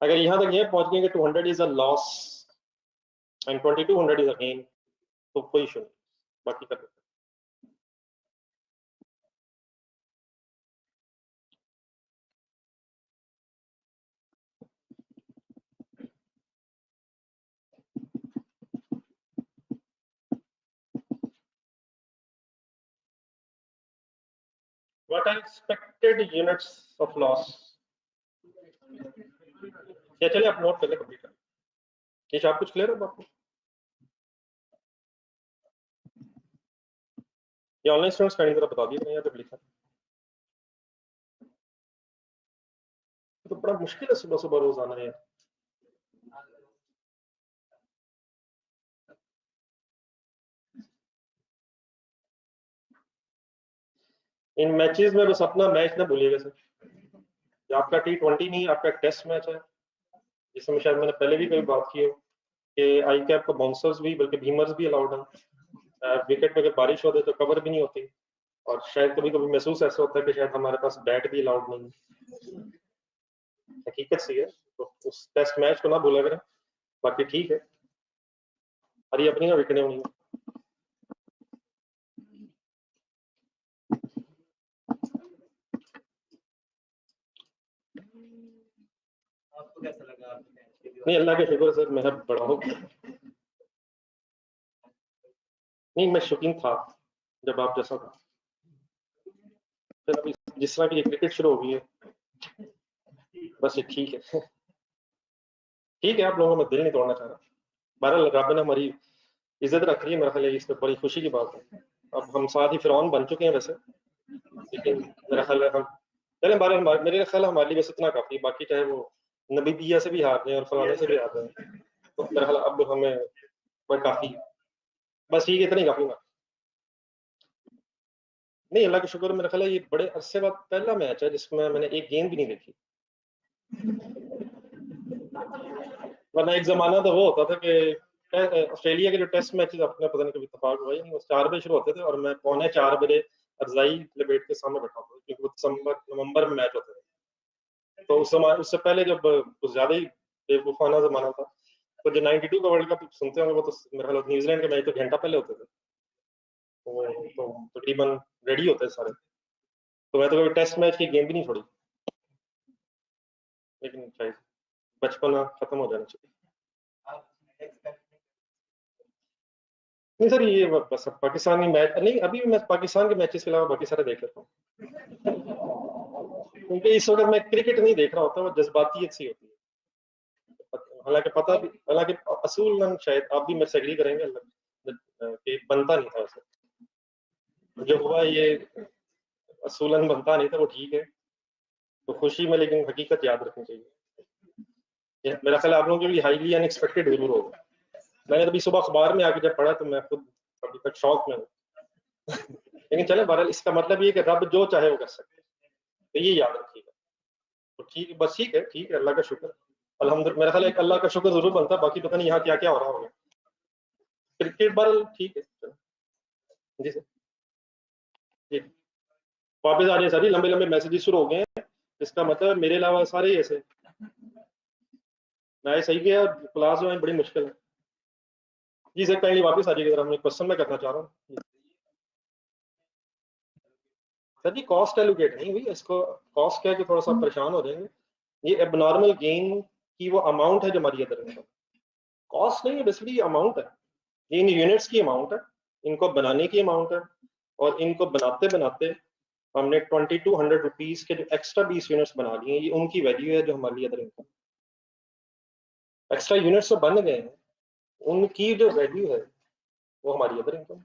अगर यहाँ तक ये पहुंच गए कि 200 is a loss and 2200 is a gain तो कोई इशू नहीं, बाकी कर देते हैं। What are expected units of loss? या चलिए आप नोट कर ले कंप्लीट कर, ये आप कुछ क्लियर है आपको? ये ऑनलाइन स्टूडेंट्स का जरा बता दिए यहाँ तक लिखा, तो बड़ा मुश्किल है सुबह सुबह रोज आना है। इन मैचेस में बस अपना मैच ना भूलिएगा सर, आपका T20 नहीं आपका टेस्ट मैच है, जिसमें शायद मैंने पहले भी कभी बात की है कि आई कैप को बाउंसर्स भी बल्कि भीमर्स भी अलाउड है। विकेट पे अगर बारिश होती तो कवर भी नहीं होती, और शायद कभी कभी महसूस ऐसा होता है कि शायद हमारे पास बैट भी अलाउड नहीं है। हकीकत सी है, तो उस टेस्ट मैच को ना भूला करें, बाकी ठीक है। और ये अपनी ना विकेटें होनी है। आपको कैसा लगा? नहीं अल्लाह के शुक्र सर मैं बड़ा हूँ, नहीं मैं शौकीन था जब आप जैसा था, फिर अभी जिस तरह की क्रिकेट शुरू हो गई है बस ये ठीक है। ठीक है आप लोगों में दिल नहीं तोड़ना चाह रहा, बहरहाल रब ने हमारी इज्जत रख रही है, मेरा ख्याल है इसमें बड़ी खुशी की बात है। अब हम साथ ही फिरौन बन चुके हैं वैसे, लेकिन मेरा ख्याल है हम चले बहरहाल मेरे ख्याल हमारे लिए बस इतना काफी, बाकी चाहे वो नबीदिया से भी हार रहे हैं और फलाने से भी हार रहे हैं, तो मेरा ख्याल अब हमें बट काफी, बस ठीक है, इतना ही काफी हुआ। नहीं, अल्लाह का शुक्र, मेरा ख्याल है ये बड़े अरसे बाद पहला मैच है जिसमें मैंने एक गेंद भी नहीं देखी। वरना एक जमाना तो वो होता था कि ऑस्ट्रेलिया के जो टेस्ट मैचेस अपने पता नहीं कभी इत्तेफाक हुआ ही नहीं, वो 4 बजे शुरू होते थे और मैं 4:45 रजाई लपेट के सामने बैठा था, क्योंकि वो दिसंबर नवंबर में मैच होते थे। तो उस समय, उससे पहले जब कुछ ज्यादा ही बेवकूफाना जमाना था, तो जो 92 का वर्ल्ड कप सुनते होंगे, वो तो मेरे ख्याल न्यूजीलैंड के मैच तो घंटा पहले होते थे, तो तकरीबन रेडी होते थे सारे। तो मैं तो कभी टेस्ट मैच की गेम भी नहीं छोड़ी, लेकिन शायद बचपना खत्म हो जाना चाहिए। आप expect नहीं सर, ये बस पाकिस्तानी मैच नहीं, अभी भी मैं पाकिस्तान के मैचेस के अलावा बाकी सारे देख लेता हूँ, क्योंकि इस वक्त मैं क्रिकेट नहीं देख रहा होता, वो जज्बातियत सी होती है। हालांकि पता भी, हालांकि असूलन शायद आप भी मेरे से एग्री करेंगे कि बनता नहीं था वैसे जो हुआ, ये असूलन बनता नहीं था, वो ठीक है। तो खुशी में, लेकिन हकीकत याद रखनी चाहिए। मेरा ख्याल आप लोगों के लिए हाईली अनएक्सपेक्टेड जरूर होगा। मैंने अभी सुबह अखबार में आके जब पढ़ा तो मैं खुद अभी तक शौक में हूँ। लेकिन चले बहरहाल, इसका मतलब ये कि रब जो चाहे वो कर सकते हैं, तो ये याद रखिएगा। तो ठीक, बस ठीक है, अल्लाह का शुक्र, अल्हम्दुलिल्लाह। मेरा ख्याल है अल्लाह का शुक्र जरूर बनता, बाकी पता नहीं यहाँ क्या क्या हो रहा होगा। क्रिकेट बहरहाल ठीक है, चलो। जी सर, जी वापस आ रही है सारी, लंबे लंबे मैसेजेस शुरू हो गए हैं, इसका मतलब मेरे अलावा सारे ही ऐसे। मैं सही किया, क्लास जो है बड़ी मुश्किल है। जी सर, काइंडली वापस आ जाइए, जरा हम एक क्वेश्चन मैं करना चाह रहा हूँ। सर जी, कॉस्ट एलोकेट नहीं हुई इसको, कॉस्ट क्या है कि थोड़ा सा परेशान हो जाएंगे। ये एबनॉर्मल गेन की वो अमाउंट है जो हमारी अदर इनकम, कॉस्ट नहीं है, बेसिकली अमाउंट है। ये इन यूनिट्स की अमाउंट है, इनको बनाने की अमाउंट है, और इनको बनाते बनाते हमने 2200 रुपीज के जो एक्स्ट्रा 20 यूनिट्स बना लिए, ये उनकी वैल्यू है जो हमारी अदर इनकम। एक्स्ट्रा यूनिट्स तो बन गए हैं, उनकी जो वैल्यू है वो हमारी अदर इनकम।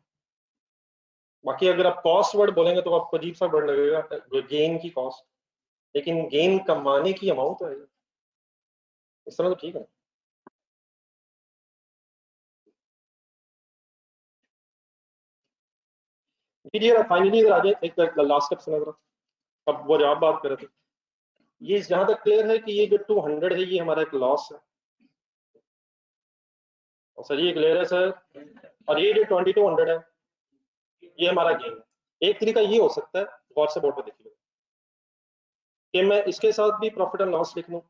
बाकी अगर आप कॉस्ट वर्ड बोलेंगे तो आपको अजीब सा वर्ड लगेगा, गेन की कॉस्ट, लेकिन गेन कमाने की अमाउंट है, इस तरह तो ठीक है। जी फाइनली इधर आ जाए, एक लास्ट स्टेप सुना जरा। अब वो जो आप बात कर रहे थे, ये जहां तक क्लियर है कि ये जो 200 है ये हमारा एक लॉस है, और सर ये क्लियर है सर, और ये जो 2200 है ये हमारा गेन है। एक तरीका ये हो सकता है, गौर से बोर्ड पे देखिए, कि मैं इसके साथ भी प्रॉफिट एंड लॉस लिख लूं।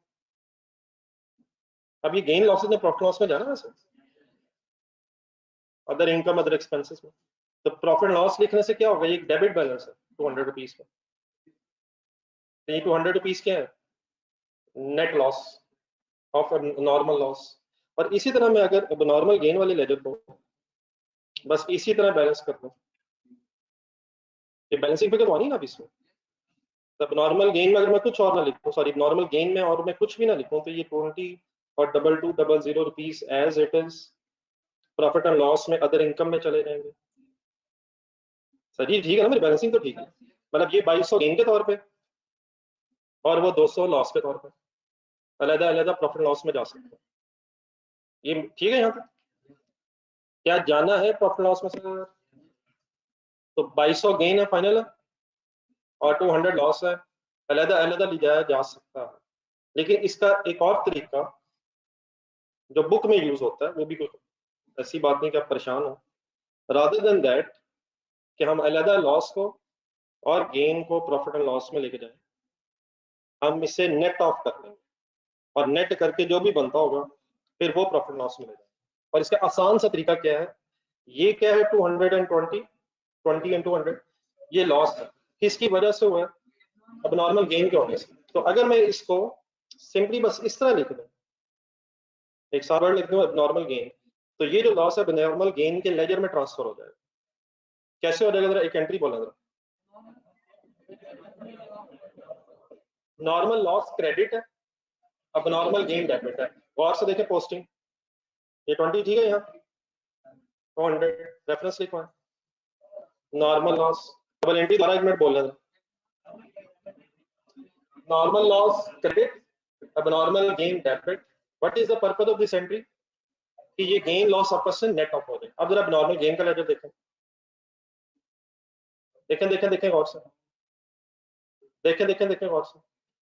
अब ये गेन लॉसेस में प्रॉफिट लॉस में जाना है sir, other income other expenses में। तो प्रॉफिट लॉस लिखने से क्या होगा, ये डेबिट बैलेंस है 200 रुपीज का, तो ये 200 रुपीज क्या है, net loss of normal loss. और इसी तरह मैं अगर नॉर्मल गेन वाले लेजर को बस इसी तरह बैलेंस कर दूं, ये बैलेंसिंग फिगर तो आनी ना अब इसमें। तब नॉर्मल गेन में अगर मैं कुछ और ना लिखूं, सॉरी नॉर्मल गेन में और मैं कुछ भी ना लिखूं, तो ये 20 और 2200 rupees as it is profit and loss में अदर इनकम में चले जाएंगे। सर जी ठीक है ना, मेरी बैलेंसिंग तो ठीक है, मतलब ये 2200 गेन के तौर पे और वो 200 लॉस के तौर पे अलग अलग प्रॉफिट लॉस में जा सकते हैं। ये ठीक है यहाँ पे, क्या जाना है प्रॉफिट लॉस में सर? तो 2200 गेन है फाइनल है, और 200 लॉस है, अलग अलग लिया जा सकता है। लेकिन इसका एक और तरीका जो बुक में यूज होता है, वो भी कुछ ऐसी बात नहीं कि आप परेशान हो, रादर देन दैट कि हम अलग लॉस को और गेन को प्रॉफिट एंड लॉस में लेके जाएं, हम इसे नेट ऑफ कर लेंगे, और नेट करके जो भी बनता होगा फिर वो प्रॉफिट लॉस में ले जाएंगे। और इसका आसान सा तरीका क्या है, ये क्या है 220 20 इंटू 100, ये लॉस है, किसकी वजह से हुआ है, अब नॉर्मल गेन के होने से। तो अगर मैं इसको सिंपली बस इस तरह लिख दूं, एक सारा वर्ड लिख दूं नॉर्मल गेन, तो ये जो लॉस है नॉर्मल गेन के लेजर में ट्रांसफर हो जाएगा। कैसे हो जाएगा, जरा एक एंट्री बोला जरा। नॉर्मल लॉस क्रेडिट है, अब नॉर्मल गेन डेबिट है। गौर से देखें पोस्टिंग, ये 20 ठीक है, यहाँ 200 रेफरेंस लिखवा है, नॉर्मल लॉस डबल एंट्री द्वारा 1 मिनट बोल रहे थे, नॉर्मल लॉस क्रेडिट, अब normal gain debit. What is the purpose of this entry, कि ये गेन लॉस आपस में नेट ऑफ हो जाए। अब जरा नॉर्मल गेन का लेजर देखें, देखें गौर से, देखें गौर से,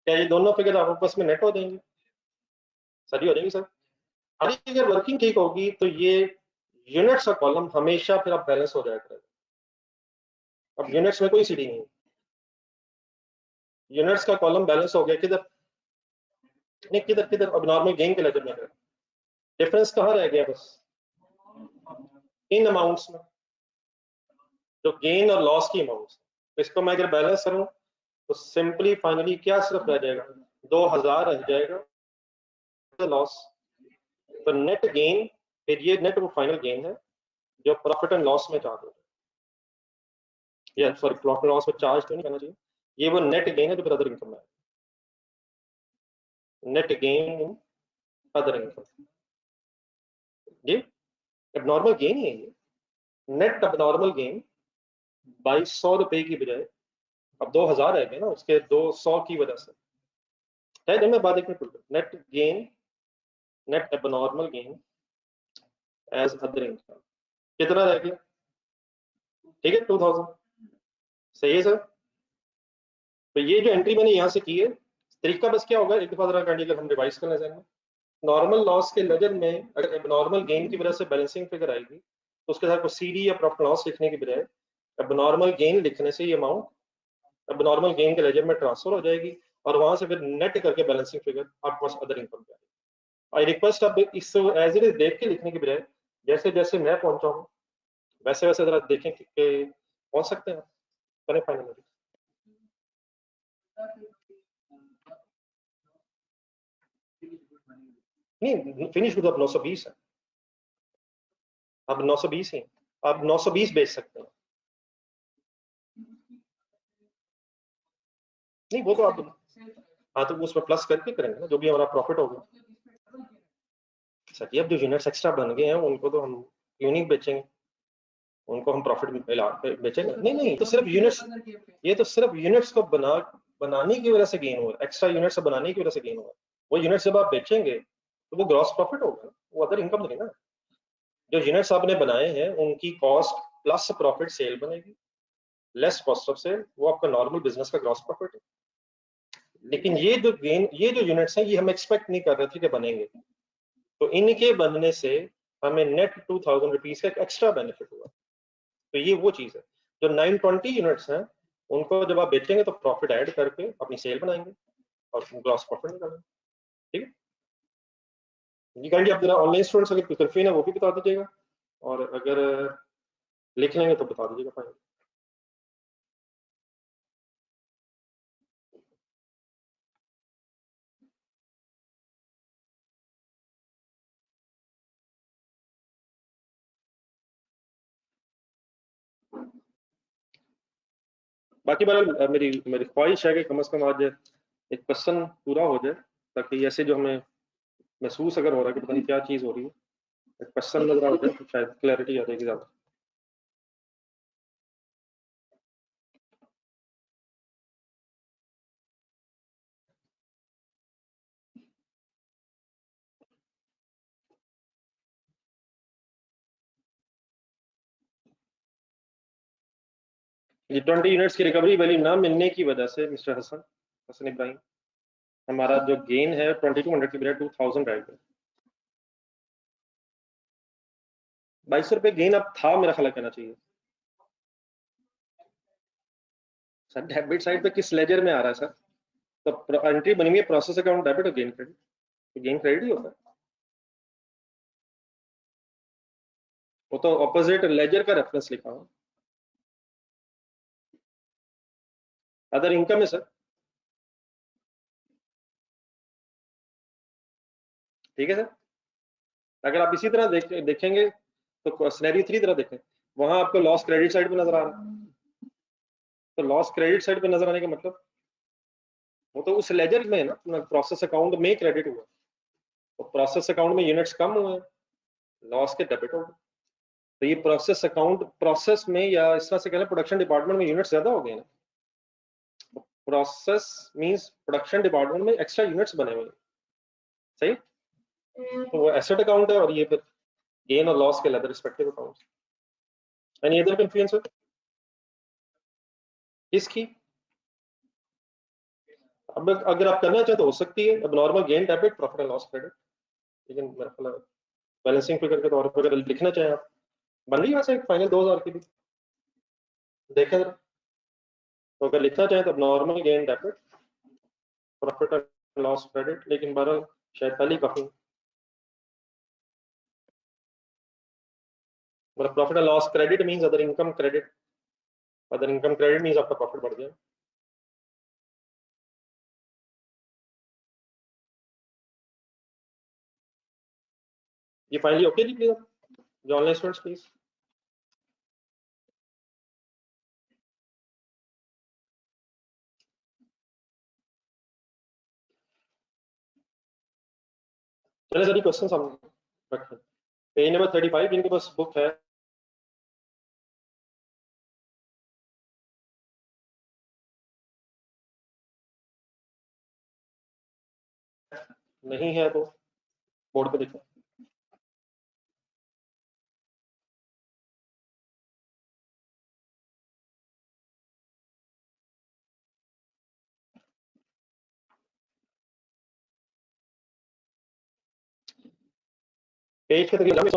क्या ये दोनों फिगर आपस में नेट हो जाएंगे? सही हो जाएंगी सर। अगर वर्किंग ठीक होगी तो ये यूनिट्स का कॉलम हमेशा फिर आप बैलेंस हो जाया करेगा। अब यूनिट्स में कोई सीडी नहीं है, यूनिट्स का कॉलम बैलेंस हो गया। किधर नहीं, किधर अब नॉर्मल गेन के लेजर में डिफरेंस कहाँ रह गया? बस इन अमाउंट्स में, जो गेन और लॉस की अमाउंट्स। तो इसको मैं अगर बैलेंस करूं तो सिंपली फाइनली क्या सिर्फ रह जाएगा? 2000 रह जाएगा लॉस। तो नेट गेन, फिर ये नेट वो फाइनल गेन है जो प्रॉफिट एंड लॉस में चार्ज होता है, या सॉरी प्रॉफिट लॉस में चार्ज तो नहीं करना चाहिए, ये वो नेट गेन है जो अदर इनकम में है। Net gain in other income, ये एबनॉर्मल गेन ही है। ये नेट एबनॉर्मल गेन 2200 रुपए की बजाय अब 2000 रह गए ना, उसके 200 की वजह से है। मैं बात एक minute, net gain, net abnormal gain as other income कितना रह गया? ठीक है 2000, सही है सर। तो ये जो एंट्री मैंने यहाँ से की है, तरीका बस क्या होगा, एक दफा जरा अगर हम रिवाइज करना चाहेंगे, नॉर्मल लॉस के लेजर में अगर एबनॉर्मल गेन की वजह से बैलेंसिंग फिगर आएगी तो उसके साथ सीडी या प्रॉफिट लॉस लिखने की बजाय एबनॉर्मल गेन लिखने से ये अमाउंट एबनॉर्मल गेन के लेजर में ट्रांसफर हो जाएगी और वहां से फिर नेट करके बैलेंसिंग फिगर आपके पास अदर इनकम पे आएगी। आई रिक्वेस्ट अब इस एज इट इज देख के लिखने की बजाय जैसे जैसे मैं पहुंचा हूँ वैसे वैसे जरा देखें कि पहुंच सकते हैं, करें फाइनल। नहीं फिनिश गुड अब 920 है, अब 920 ही, अब 920 बेच सकते हैं। नहीं वो तो आप, हाँ तो उसमें प्लस करके करेंगे ना जो भी हमारा प्रॉफिट होगा। सर अब जो यूनिट्स एक्स्ट्रा बन गए हैं उनको तो हम क्यों नहीं बेचेंगे, उनको हम प्रॉफिट में बेचेंगे। नहीं तो सिर्फ यूनिट्स, ये तो सिर्फ यूनिट्स को बनाने की वजह से गेन हुआ, एक्स्ट्रा यूनिट्स बनाने की वजह से गेन हुआ। वो यूनिट्स जब आप बेचेंगे तो वो ग्रॉस प्रॉफिट होगा, वो अदर इनकम नहीं ना। जो यूनिट्स आपने बनाए हैं उनकी कॉस्ट प्लस प्रॉफिट सेल बनेगी, लेस कॉस्ट ऑफ सेल, वो आपका नॉर्मल बिजनेस का ग्रॉस प्रॉफिट है। लेकिन ये जो गेन, ये जो यूनिट्स हैं ये हम एक्सपेक्ट नहीं कर रहे थे कि बनेंगे, तो इनके बनने से हमें नेट 2000 रुपीज का एक्स्ट्रा बेनिफिट हुआ। तो ये वो चीज है, जो 920 यूनिट्स हैं उनको जब आप बेचेंगे तो प्रॉफिट ऐड करके अपनी सेल बनाएंगे और ग्रॉस प्रॉफिट निकालेंगे। ठीक है जी, काइंडली आप जरा ऑनलाइन स्टूडेंट्स अगर कोई कंफ्यूजन है वो भी बता दीजिएगा, और अगर लिख लेंगे तो बता दीजिएगा फाइनल। बाकी बहरहाल मेरी मेरी ख्वाहिश है कि कम से कम आज एक क्वेश्चन पूरा हो जाए, ताकि ऐसे जो हमें महसूस अगर हो रहा है कि पता नहीं क्या चीज़ हो रही है, एक क्वेश्चन नजर आ जाए तो शायद क्लैरिटी आ जाएगी ज़्यादा। ये 20 यूनिट्स की रिकवरी वैल्यू ना मिलने की वजह से मिस्टर हसन इब्राहिम, हमारा जो गेन है 2200 की बजाय 2000 रह गया। 2200 रुपये गेन अब था मेरा ख्याल कहना चाहिए। सर डेबिट साइड पे किस लेजर में आ रहा है सर? तो एंट्री बनी हुई है प्रोसेस अकाउंट डेबिट और गेन क्रेडिट, तो गेन क्रेडिट ही होता है, वो तो ऑपोजिट लेजर का रेफरेंस लिखा हुआ। अदर इनकम है सर, ठीक है सर। अगर आप इसी तरह देखेंगे तो सिनेरियो 3 तरह देखें, वहां आपको लॉस क्रेडिट साइड पे नजर आ रहा है, तो लॉस क्रेडिट साइड पे नजर आने का मतलब वो तो उस लेजर में है ना, प्रोसेस अकाउंट में क्रेडिट हुआ, तो प्रोसेस अकाउंट में यूनिट्स कम हुए, लॉस के डेबिट हो गए। तो ये प्रोसेस अकाउंट प्रोसेस में, या इस तरह से कहना प्रोडक्शन डिपार्टमेंट में यूनिट्स ज्यादा हो गए ना, प्रोसेस मींस प्रोडक्शन डिपार्टमेंट में एक्स्ट्रा यूनिट्स बने हुए, सही। तो वो एसेट अकाउंट है और ये फिर गेन और लॉस के leather respective accounts. Any other confusion sir इसकी? अब अगर आप करना चाहे तो हो सकती है, अब normal gain debit profit and loss credit, लेकिन मेरा ख्याल बैलेंसिंग फिगर के तौर पर अगर लिखना चाहें आप, बन रही है वैसे फाइनल 2000 की भी देखा जरा, तो अगर लिखना चाहें तो normal gain debit profit and loss credit, लेकिन बहरहाल शायद पहले काफी मतलब profit and loss credit means other income credit, other income credit means आपका प्रॉफिट बढ़ गया। ये फाइनली ओके जी प्लीज, जो ऑनलाइन स्टूडेंट्स प्लीज। चलिए सर क्वेश्चन हम रखें। पेज नंबर 35 जिनके पास बुक है, नहीं है तो बोर्ड पे देखो। पेज के तकरीबन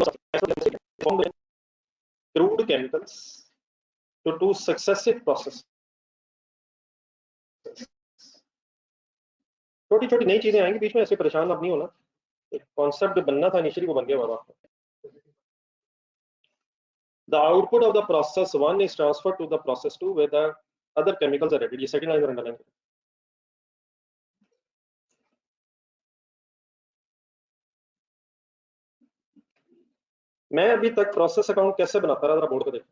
crude chemicals to two successive processes। छोटी छोटी नई चीजें आएंगी बीच में, ऐसे परेशान अब नहीं होना, एक कॉन्सेप्ट बनना था इनिशियली वो बन गया बाबा। The output of the process 1 is transferred to the process 2 where the other chemicals are added। ये सेकंड लाइन अंडरलाइन करें। मैं अभी तक प्रोसेस अकाउंट कैसे बनाता रहा, जरा बोर्ड को देखो।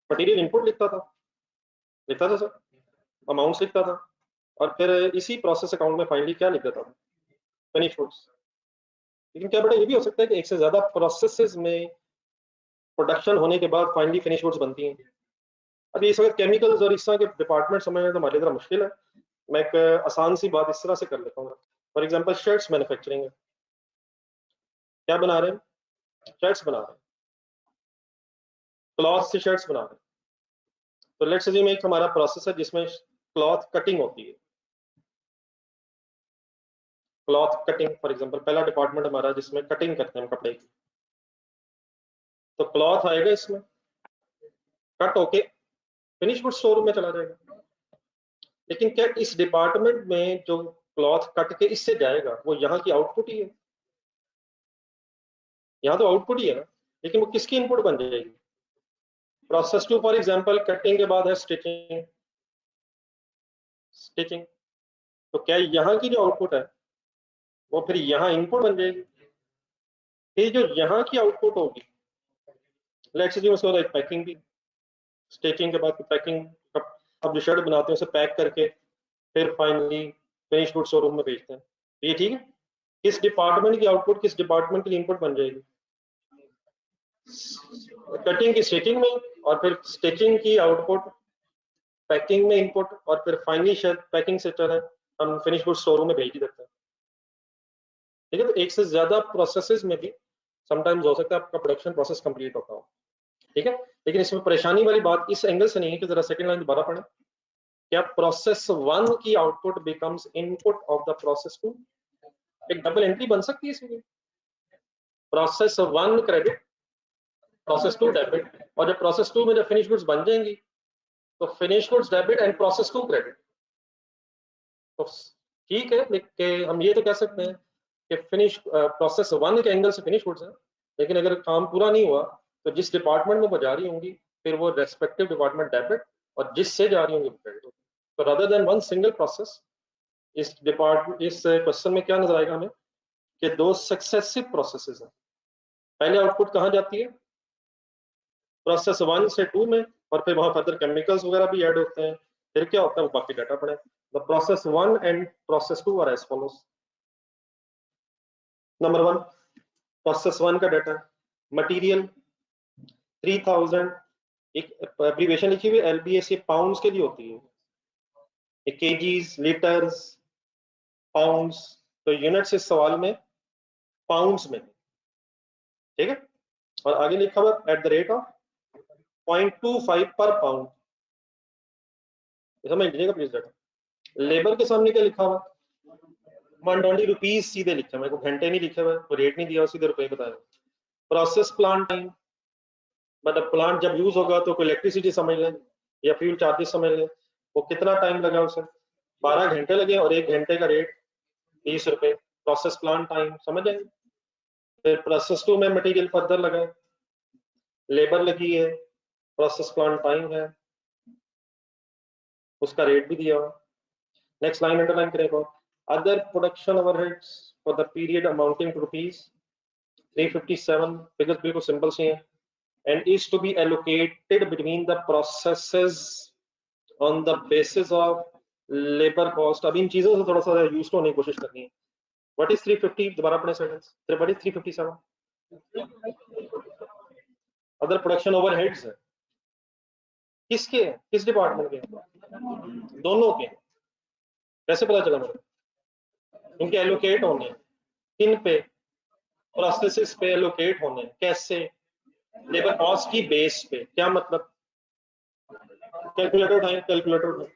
मटेरियल इनपुट लिखता था सर, अमाउंट्स लिखता था, और फिर इसी प्रोसेस अकाउंट में फाइनली क्या लिख देता था, फिनिश गुड्स। लेकिन क्या बेटा ये भी हो सकता है कि एक से ज्यादा प्रोसेसेस में प्रोडक्शन होने के बाद फाइनली फिनिश गुड्स बनती हैं। अब इस वक्त केमिकल्स और इस तरह के डिपार्टमेंट समझना तो हमारे लिए मुश्किल है। मैं एक आसान सी बात इस तरह से कर लेता हूँ। फॉर एग्जांपल शर्ट्स मैन्युफैक्चरिंग है, क्या बना रहे हैं, शर्ट्स बना रहे हैं, क्लॉथ से शर्ट्स बना रहे हैं। तो लेट्स अज्यूम एक हमारा प्रोसेस है जिसमें क्लॉथ कटिंग होती है, क्लॉथ कटिंग फॉर एग्जांपल पहला डिपार्टमेंट हमारा जिसमें कटिंग करते हैं कपड़े की। तो क्लॉथ आएगा इसमें, कट होके फिनिश गुड स्टोर में चला जाएगा। लेकिन क्या इस डिपार्टमेंट में जो क्लॉथ कट के इससे जाएगा वो यहाँ की आउटपुट ही है, यहाँ तो आउटपुट ही है ना, लेकिन वो किसकी इनपुट बन जाएगी, प्रोसेस 2 फॉर एग्जांपल कटिंग के बाद है स्टिचिंग। स्टिचिंग तो क्या यहाँ की जो आउटपुट है वो फिर यहाँ इनपुट बन जाएगी। फिर जो यहाँ की आउटपुट होगी, लेट्स अज्यूम उसके बाद पैकिंग भी, स्टिचिंग के बाद पैकिंग, अब जो शर्ट बनाते हैं उसे पैक करके फिर फाइनली फिनिश गुड शोरूम में भेजते हैं। ये ठीक है, किस डिपार्टमेंट की आउटपुट किस डिपार्टमेंट की इनपुट बन जाएगी, कटिंग की स्टिचिंग में, और फिर स्टिचिंग की आउटपुट पैकिंग में इनपुट, और फिर फाइनली शायद पैकिंग से चल है हम फिनिश गुड शोरूम में भेज ही देते हैं। ठीक है, तो एक से ज्यादा प्रोसेसेस में भी समटाइम्स हो सकता है आपका प्रोडक्शन प्रोसेस कंप्लीट होता हो। ठीक है, लेकिन इसमें परेशानी वाली बात इस एंगल से नहीं है कि जरा सेकंड लाइन दोबारा पढ़ें, क्या प्रोसेस 1 की output becomes input of the process 2। एक डबल एंट्री बन सकती है इसमें, प्रोसेस 1 क्रेडिट प्रोसेस 2 डेबिट, और जब प्रोसेस 2 में जब फिनिश गुड्स बन जाएंगी तो finish goods debit and process 2 credit. तो ठीक है, लेकिन हम ये तो कह सकते हैं कि फिनिश प्रोसेस 1 के एंगल से फिनिश गुड्स है, लेकिन अगर काम पूरा नहीं हुआ तो जिस डिपार्टमेंट में वो जा रही होंगी फिर वो रेस्पेक्टिव डिपार्टमेंट डेबिट, और जिससे जा रही होंगी वो क्रेडिट। तो rather than one single process, इस क्वेश्चन में क्या नजर आएगा हमें कि दो सक्सेसिव प्रोसेसेस हैं। पहले आउटपुट कहाँ जाती है, प्रोसेस 1 से 2 में, और फिर वहां फर्दर केमिकल्स वगैरह भी ऐड होते हैं, फिर क्या होता है वो बाकी डाटा पढ़े। The process 1 and process 2 are as follows. Number 1 process 1 का डाटा, मटेरियल 3000, एक एब्रीविएशन लिखी हुई LBS, ये पाउंड्स के लिए होती है, केजीज, लीटर्स, पाउंड्स, तो यूनिट्स इस सवाल में पाउंड्स में, ठीक है। और आगे लिखा हुआ एट द रेट ऑफ 0.25 पर पाउंड, समझ लीजिएगा प्लीज बेटा। लेबर के सामने क्या लिखा हुआ, 120 रुपीज सीधे लिखे, मेरे को घंटे नहीं लिखे हुए, तो रेट नहीं दिया, सीधे रुपए बताया। प्रोसेस प्लांट टाइम, मतलब प्लांट जब यूज होगा तो कोई इलेक्ट्रिसिटी समझ लें या फ्यूल चार्जेस समझ लें, वो कितना टाइम लगा उसे, 12 घंटे लगे और 1 घंटे का रेट 30 रुपए, प्रोसेस प्लांट टाइम समझ जाएंगे। फिर प्रोसेस 2 में मटेरियल फर्दर लगा, लेबर लगी है, प्रोसेस प्लांट टाइम है, उसका रेट भी दिया हुआ। नेक्स्ट लाइन अंडरलाइन करेगा, other production overheads for the period amounting to rupees 357, figures बिल्कुल सिंपल से हैं, and is to be allocated between the processes on the basis of labor cost। अब इन चीजों से थोड़ा सा यूज होने की कोशिश करनी है। व्हाट इज 350, दोबारा पढ़े sentence, what is 357? Other production overheads है, किसके, किस डिपार्टमेंट के, दोनों के, कैसे पता चला मुझे, उनके एलोकेट होने, किन पे, प्रोसेसेस पे एलोकेट होने, कैसे, लेबर कॉस्ट की बेस पे। क्या मतलब, कैलकुलेटर उठाएं, कैलकुलेटर उठाएं।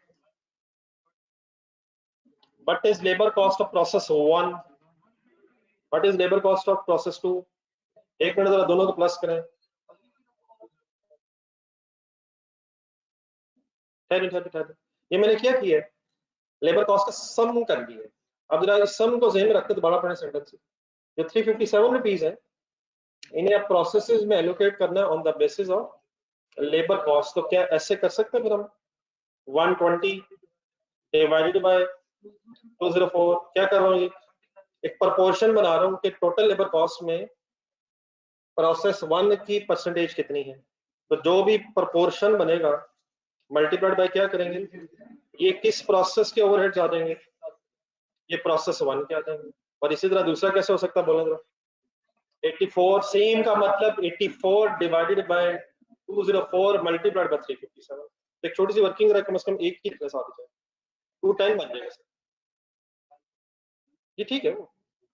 What is labor cost of process 1? What is labor cost of process 2? एक मिनट जरा दोनों को प्लस करें। ठहरे, ये मैंने क्या किया है, लेबर कॉस्ट का सम कर दिया है। अब जरा इस सम को ज़हन में रखते दोबारा पढ़ें सेंटेंस। जो 357 रुपीज है, इन्हें आप प्रोसेसेस में एलोकेट करना है on the basis of labour cost. तो क्या ऐसे कर सकते हैं फिर हम, 120 डिवाइडेड बाय 204, क्या कर रहा हूँ, ये एक प्रोपोर्शन बना रहा हूँ कि टोटल लेबर कॉस्ट में प्रोसेस 1 की परसेंटेज कितनी है। तो जो भी प्रोपोर्शन बनेगा मल्टीप्लाइड बाय क्या करेंगे, ये किस प्रोसेस के ओवरहेड्स आ जाएंगे, ये प्रोसेस 1 के आ जाएंगे। और इसी तरह दूसरा कैसे हो सकता है, बोलो जरा। 84 सेम का मतलब 84 डिवाइडेड बाय 204 मल्टीप्लाइड बाय 357। एक छोटी सी वर्किंग रहे, कम से कम एक की प्लस आ जाए, 210 बन जाएगा सर। ये ठीक है, वो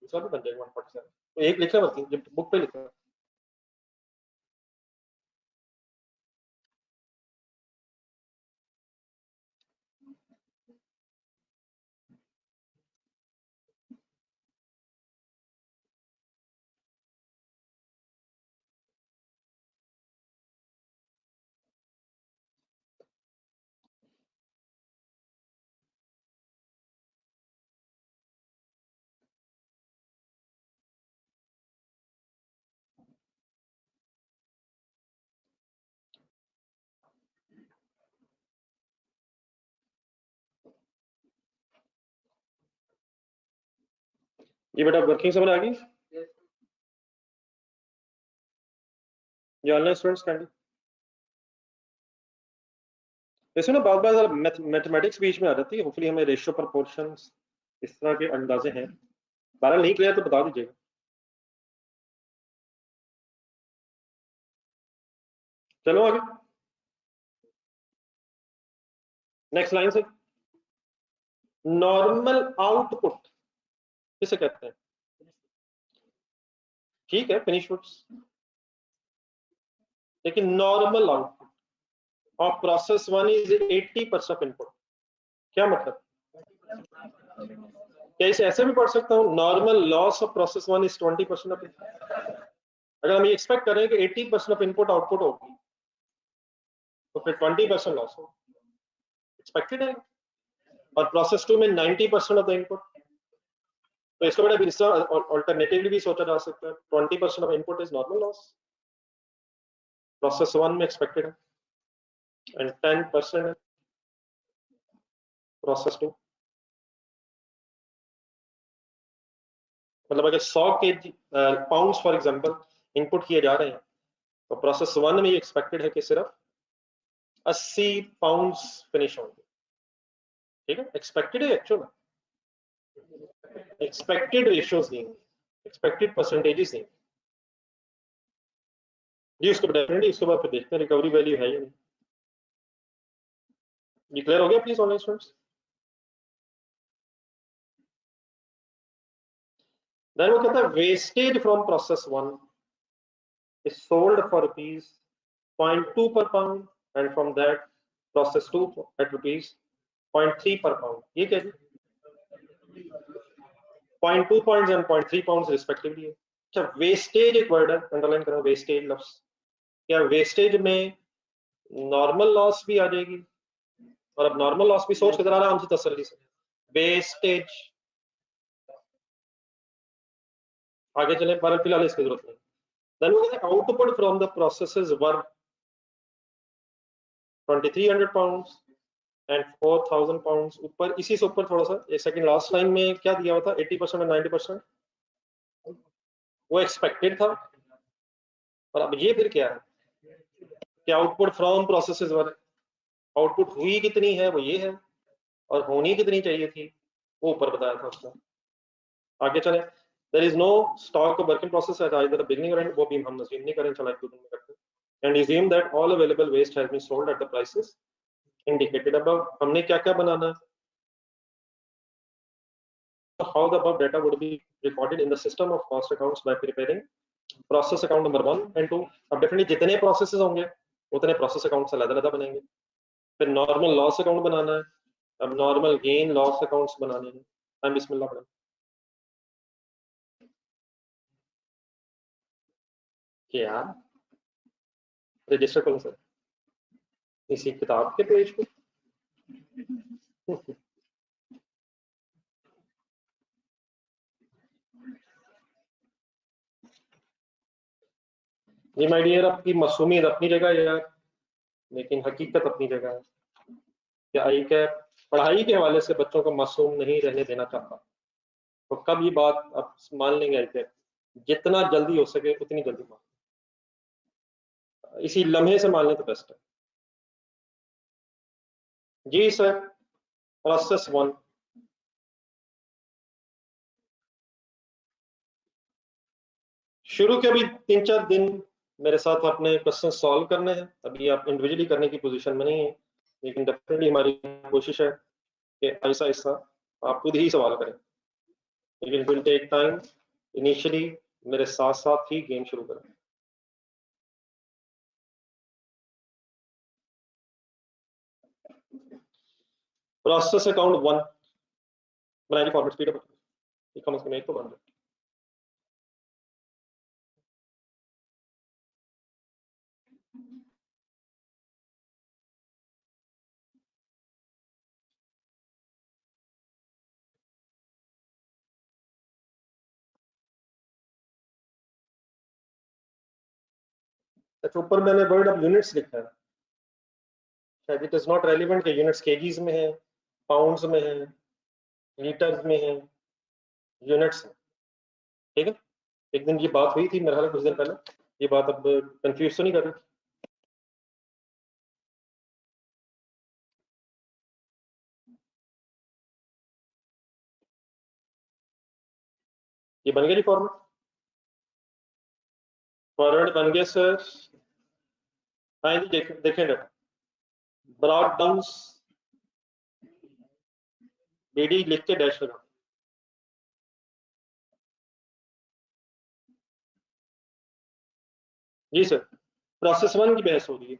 दूसरा भी बन जाएगा 147। तो एक लिखा वर्किंग, जब बुक पे लिखा। ये बेटा वर्किंग समझ आ गई, ये ऑनलाइन स्टूडेंट्स कैंडी। वैसे ना बार बार मैथमेटिक्स बीच में आ जाती है, होपफुली हमें रेशियो प्रोपोर्शंस इस तरह के अंदाजे हैं। 12 नहीं क्लियर तो बता दीजिएगा। चलो आगे, नेक्स्ट लाइन से, नॉर्मल आउटपुट किसे कहते हैं, ठीक है फिनिश गुड्स, लेकिन normal output of process 1 is 80% of input. क्या मतलब, क्या इसे ऐसे भी पढ़ सकता हूँ, normal loss of process 1 is 20% of input. अगर हम ये एक्सपेक्ट करें कि 80% ऑफ इनपुट आउटपुट होगी, तो फिर 20% लॉस हो, एक्सपेक्टेड है। और प्रोसेस 2 में 90% ऑफ द इनपुट, तो इसको बड़ा भी ऑल्टरनेटिवली भी सोचा जा सकता है, 20% of input is normal loss, process 1 में एक्सपेक्टेड है, एंड 10% है प्रोसेस 2। मतलब अगर 100 के पाउंड्स फॉर एग्जांपल इनपुट किए जा रहे हैं, तो प्रोसेस 1 में ये एक्सपेक्टेड है कि सिर्फ 80 पाउंड्स फिनिश होंगे, ठीक है। एक्सपेक्टेड है, एक्चुअल एक्सपेक्टेड रेशियोज नहीं, एक्सपेक्टेड परसेंटेजेस नहीं जी। उसको डेफिनेटली इसके बाद फिर देखते हैं रिकवरी वैल्यू है या नहीं। ये क्लियर हो गया प्लीज ऑनलाइन स्टूडेंट्स। देन वो कहता है wastage from process 1 is sold for rupees 0.2 per pound and from that process 2 at rupees 0.3 per pound. ये क्या है? 0.2 pounds and 0.3 pounds respectively. अच्छा, वेस्टेज एक वर्ड है, अंडरलाइन करो वेस्टेज लफ्ज। क्या वेस्टेज में नॉर्मल लॉस भी आ जाएगी? और अब नॉर्मल लॉस भी सोच के जरा आराम से तसल्ली से, वेस्टेज आगे चले, पर फिलहाल इसकी जरूरत नहीं। देन वो कहते हैं output from the processes were 2300 pounds and 4000 pounds. ऊपर इसी से ऊपर थोड़ा सा एक सेकंड लास्ट लाइन में क्या दिया हुआ था, 80% और 90%, वो एक्सपेक्टेड था। और अब ये फिर क्या है कि output from processes were, output हुई कितनी है वो ये है, और होनी कितनी चाहिए थी वो ऊपर बताया था उसने। आगे चले, there is no stock of work in process at either the beginning और एंड, वो भी हम अज्यूम नहीं करें, चला एक दो दिन में करते हैं। And assume that all available waste has been sold at the prices indicated above। हमने क्या क्या बनाना है, how the above data would be recorded in the system of cost accounts by preparing process account number 1 and 2। अब डेफिनेटली जितने प्रोसेसेस होंगे उतने प्रोसेस अकाउंट्स अलग-अलग बनेंगे। फिर नॉर्मल लॉस अकाउंट बनाना है, अब नॉर्मल गेन लॉस अकाउंट्स बनाने हैं। हम बिस्मिल्लाह पढ़ें। क्या रजिस्टर कौन सा, इसी किताब के पेज पे? ये माय डियर आपकी मासूमियत अपनी जगह है यार, लेकिन हकीकत अपनी जगह है। क्या आई क्या पढ़ाई के हवाले से बच्चों को मासूम नहीं रहने देना चाहता, तो कब ये बात आप मान लेंगे कि जितना जल्दी हो सके उतनी जल्दी मान, इसी लम्हे से मान लें तो बेस्ट है। जी सर, प्रोसेस 1 शुरू के अभी 3-4 दिन मेरे साथ अपने क्वेश्चन सॉल्व करने हैं। अभी आप इंडिविजुअली करने की पोजीशन में नहीं है, लेकिन डेफिनेटली हमारी कोशिश है कि ऐसा ऐसा आप खुद ही सवाल करें, लेकिन it will take time. Initially मेरे साथ साथ ही गेम शुरू करें। प्रोसेस अकाउंट 1 बनाइए, फॉर्मेट स्पीड अप कम से कम एक तो बन जाए। अच्छा, ऊपर मैंने वर्ड ऑफ यूनिट्स लिखा है, शायद इट इज नॉट रेलिवेंट कि यूनिट्स केजीज में है, पाउंड्स में है, लीटर्स में है, यूनिट्स। ठीक है, एक दिन ये बात हुई थी मेरे ख्याल कुछ दिन पहले, ये बात अब कंफ्यूज तो नहीं कर रही? ये बन गया जी फॉर्मेट, फॉरवर्ड बन गया सर। हाँ जी, देखें ब्रॉड डाउन बीडी लिख के डैश लगा। जी सर, प्रोसेस 1 की बहस हो रही है।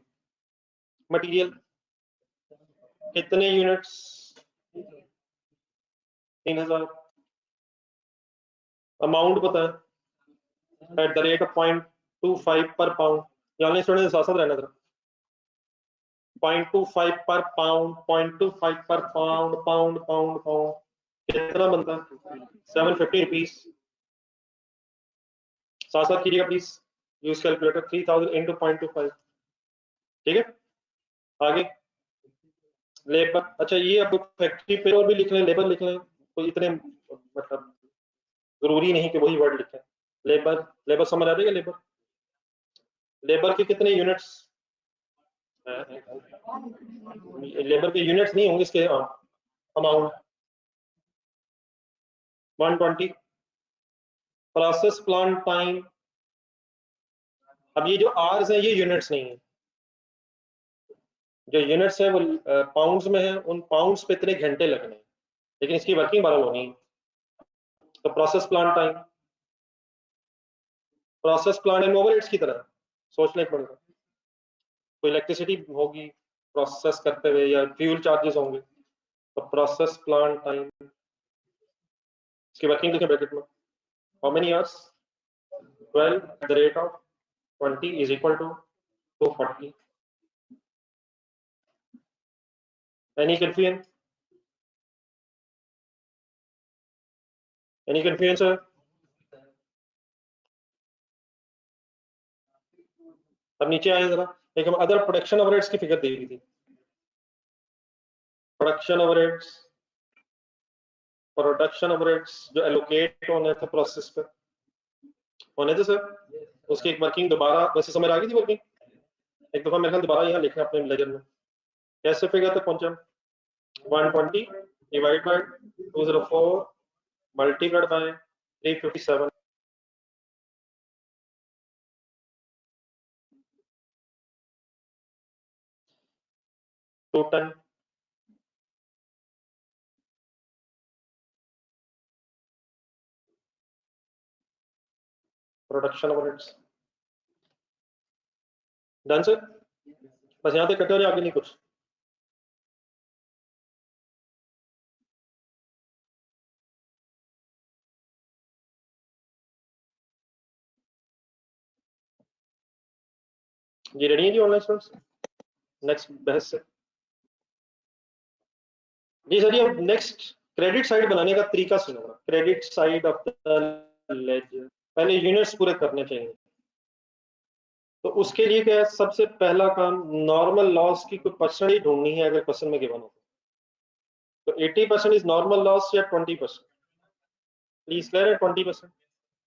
मटेरियल कितने यूनिट्स, 3000। अमाउंट पता है एट द रेट ऑफ 0.25 पर पाउंड, ऑनलाइन स्टूडेंट साथ साथ रहना था। 0.25 पर पाउंड, 0.25 पर पाउंड, पाउंड पाउंड पाउंड कितना बनता है? 750 रुपीज। साथ साथ कीजिएगा प्लीज, यूज कैलकुलेटर। 3000 इंटू 0.25। ठीक है, आगे लेबर। अच्छा, ये अब फैक्ट्री पे और भी लिख लें, लेबर लिख लें, कोई इतने मतलब जरूरी नहीं कि वही वर्ड लिखें। लेबर, लेबर समझ आ जाएगा। लेबर, लेबर के कितने यूनिट्स, लेबर के यूनिट्स नहीं होंगे इसके, अमाउंट 120। प्रोसेस प्लांट टाइम, अब ये जो आवर्स हैं ये यूनिट्स नहीं है, जो यूनिट्स है वो पाउंड्स में है, उन पाउंड्स पे इतने घंटे लगने हैं, लेकिन इसकी वर्किंग बराबर होनी है। तो process plant time process plant and overheads की तरह सोचने पड़ेगा। कोई इलेक्ट्रिसिटी होगी प्रोसेस करते हुए या फ्यूल चार्जेस होंगे, तो प्रोसेस प्लांट टाइम इसकी वर्किंग लिखें ब्रैकेट में, how many hours 12 at the rate of 20 is equal to 240. Any confusion? Any confusion, sir? अब नीचे आए जरा, एक हम अदर प्रोडक्शन ओवरहेड्स की फिगर दे रही थी। प्रोडक्शन ओवरहेड्स जो एलोकेट होने थे प्रोसेस पे, होने थे सर, उसकी एक वर्किंग दोबारा वैसे समझ आ गई थी वर्किंग, एक दफा मेरे ख्याल दोबारा यहाँ लिखना अपने लेजर में। कैसे फिगर तक पहुंचे हम? 120 divide by 204 multiplied by 357, total production overheads done sir. बस यहाँ तक कटे और आगे नहीं कुछ। जी रेडी है जी ऑनलाइन स्टूडेंट्स? नेक्स्ट बहस से जी सर, ये नेक्स्ट क्रेडिट साइड बनाने का तरीका सुनो। Credit side of the ledger, पहले यूनिट्स पूरे करने चाहिए। तो उसके लिए क्या है, सबसे पहला काम नॉर्मल लॉस की कुछ परसेंटेज ढूंढनी है अगर क्वेश्चन में गिवन हो तो 80% इज नॉर्मल लॉस या 20%? प्लीज क्लियर है 20%।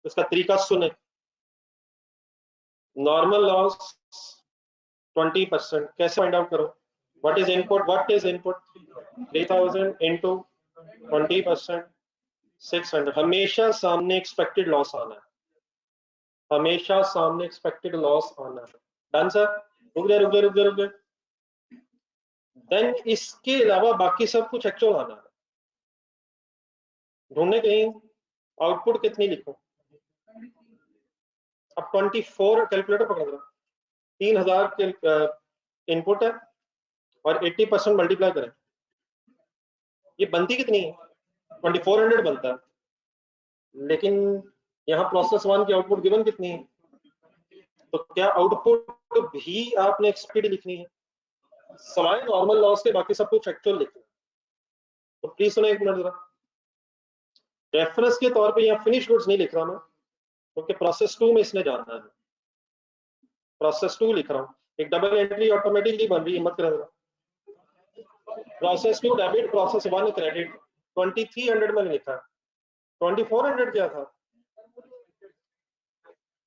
उसका तरीका सुने, नॉर्मल लॉस 20% कैसे फाइंड आउट करो? What is input 3000 into 20% 600। हमेशा सामने एक्सपेक्टेड लॉस आना है, हमेशा सामने एक्सपेक्टेड लॉस आना है। Done sir? रुक जा। देन इसके अलावा बाकी सब कुछ एक्चुअल आना है। ढूंढने कहीं आउटपुट कितनी लिखो। अब 24 कैलकुलेटर पकड़ लो, 3000 के इनपुट है और 80% मल्टीप्लाई करें, ये बनती कितनी है? 2400 बनता है। लेकिन यहाँ प्रोसेस 1 की आउटपुट गिवन कितनी है? तो क्या आउटपुट भी आपने एक्सपेक्टेड लिखनी है? सवाए नॉर्मल लॉस के बाकी सब कुछ एक्चुअल लिखना है। तो प्लीज सुनो एक मिनट जरा, रेफरेंस के तौर पे यहाँ फिनिश गुड्स नहीं लिख रहा मैं, क्योंकि प्रोसेस 2 में इसने जाना है। प्रोसेस 2 लिख रहा हूँ, एक डबल एंट्री ऑटोमेटिकली बन रही है, मत करें। Process 2 debit, process 1 credit. 2300 मैंने लिखा, 2400 क्या था?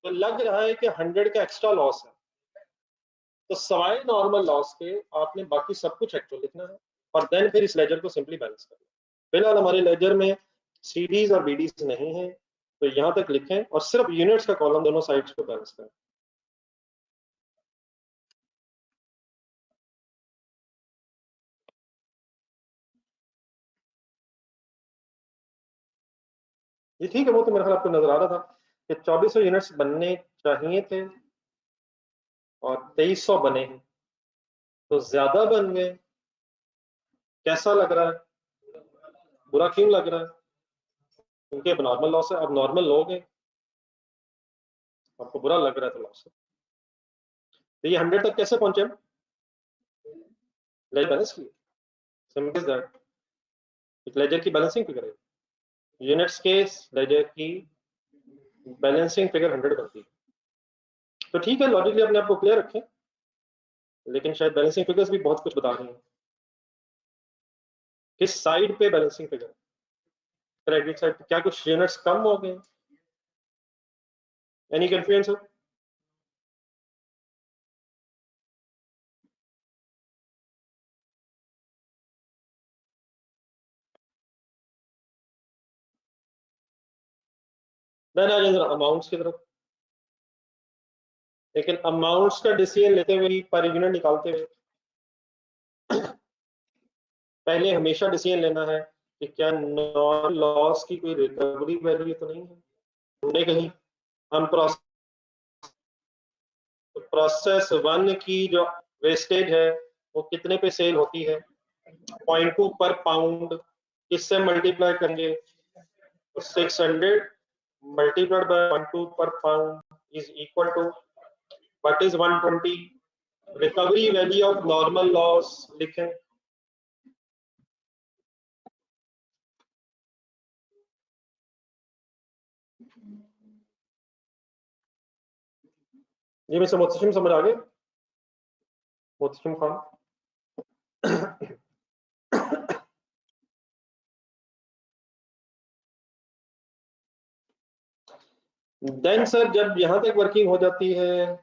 तो लग रहा है कि 100 का एक्स्ट्रा लॉस है। तो सवाए नॉर्मल लॉस के आपने बाकी सब कुछ एक्चुअल लिखना है और देन फिर इस लेजर को सिंपली बैलेंस करना है। फिलहाल हमारे लेजर में सीडीज और बीडीज नहीं है, तो यहां तक लिखें और सिर्फ यूनिट्स का कॉलम दोनों साइड्स को बैलेंस करें। ये ठीक है, वो तो मेरे ख्याल आपको नजर आ रहा था कि 2400 यूनिट्स बनने चाहिए थे और 2300 बने हैं, तो ज्यादा बन गए। कैसा लग रहा है? बुरा क्यों लग रहा है? क्योंकि अब नॉर्मल लॉस है, अब नॉर्मल लोग हैं, आपको बुरा लग रहा है तो लॉस है। तो ये 100 तक कैसे पहुंचे हम? लेजर बैलेंस की, सिंपल दैट। एक लेजर की बैलेंसिंग फिगर है, यूनिट्स के लेजर की बैलेंसिंग फिगर 100 बनती है। तो ठीक है, लॉजिकली अपने आप को क्लियर रखें, लेकिन शायद बैलेंसिंग फिगर्स भी बहुत कुछ बता रही हैं। किस साइड पे बैलेंसिंग फिगर? क्रेडिट साइड पे। क्या कुछ यूनिट्स कम हो गए? Any confusion sir? देन आ जाए अमाउंट्स की तरफ। लेकिन अमाउंट्स का डिसीजन लेते हुए, पर यूनिट निकालते हुए, पहले हमेशा डिसीजन लेना है कि क्या नॉन लॉस की कोई रिकवरी वैल्यू तो नहीं है। ढूंढे कहीं हम प्रोसेस प्रोसेस 1 की जो वेस्टेज है वो कितने पे सेल होती है, 0.2 पर पाउंड, किससे मल्टीप्लाई करेंगे, 600 multiplied by 0.2 per pound is equal to what is 120, recovery value of normal loss लिखें, ये मिस्टर मोहतशिम समझ आ गए, मोहतशिम खान। देन सर जब यहां तक वर्किंग हो जाती है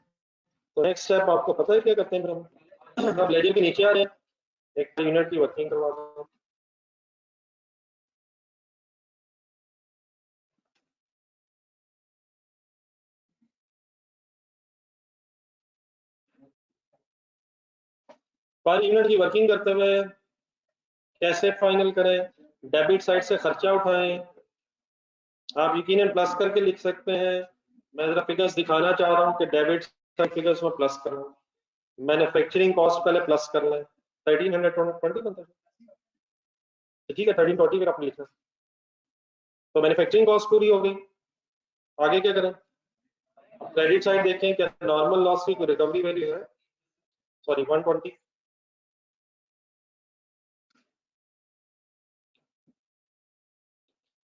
तो नेक्स्ट स्टेप आपको पता है क्या करते हैं फिर हम, अब लेजर के नीचे आ रहे हैं, एक यूनिट की वर्किंग करवा दो। पर यूनिट की वर्किंग करते हुए कैसे फाइनल करें, डेबिट साइड से खर्चा उठाएं, आप यकीनन प्लस करके लिख सकते हैं, मैं जरा फिगर्स दिखाना चाह रहा हूं कि डेबिट साइड फिगर्स में प्लस करूं, मैन्युफैक्चरिंग कॉस्ट पहले प्लस कर लें, 1320 बनता है, ठीक है 1320 फिर आपने लिखना, तो मैन्युफैक्चरिंग कॉस्ट पूरी हो गई, आगे क्या करें, क्रेडिट साइड देखें क्या नॉर्मल लॉस की कोई रिकवरी वैल्यू है, सॉरी 120,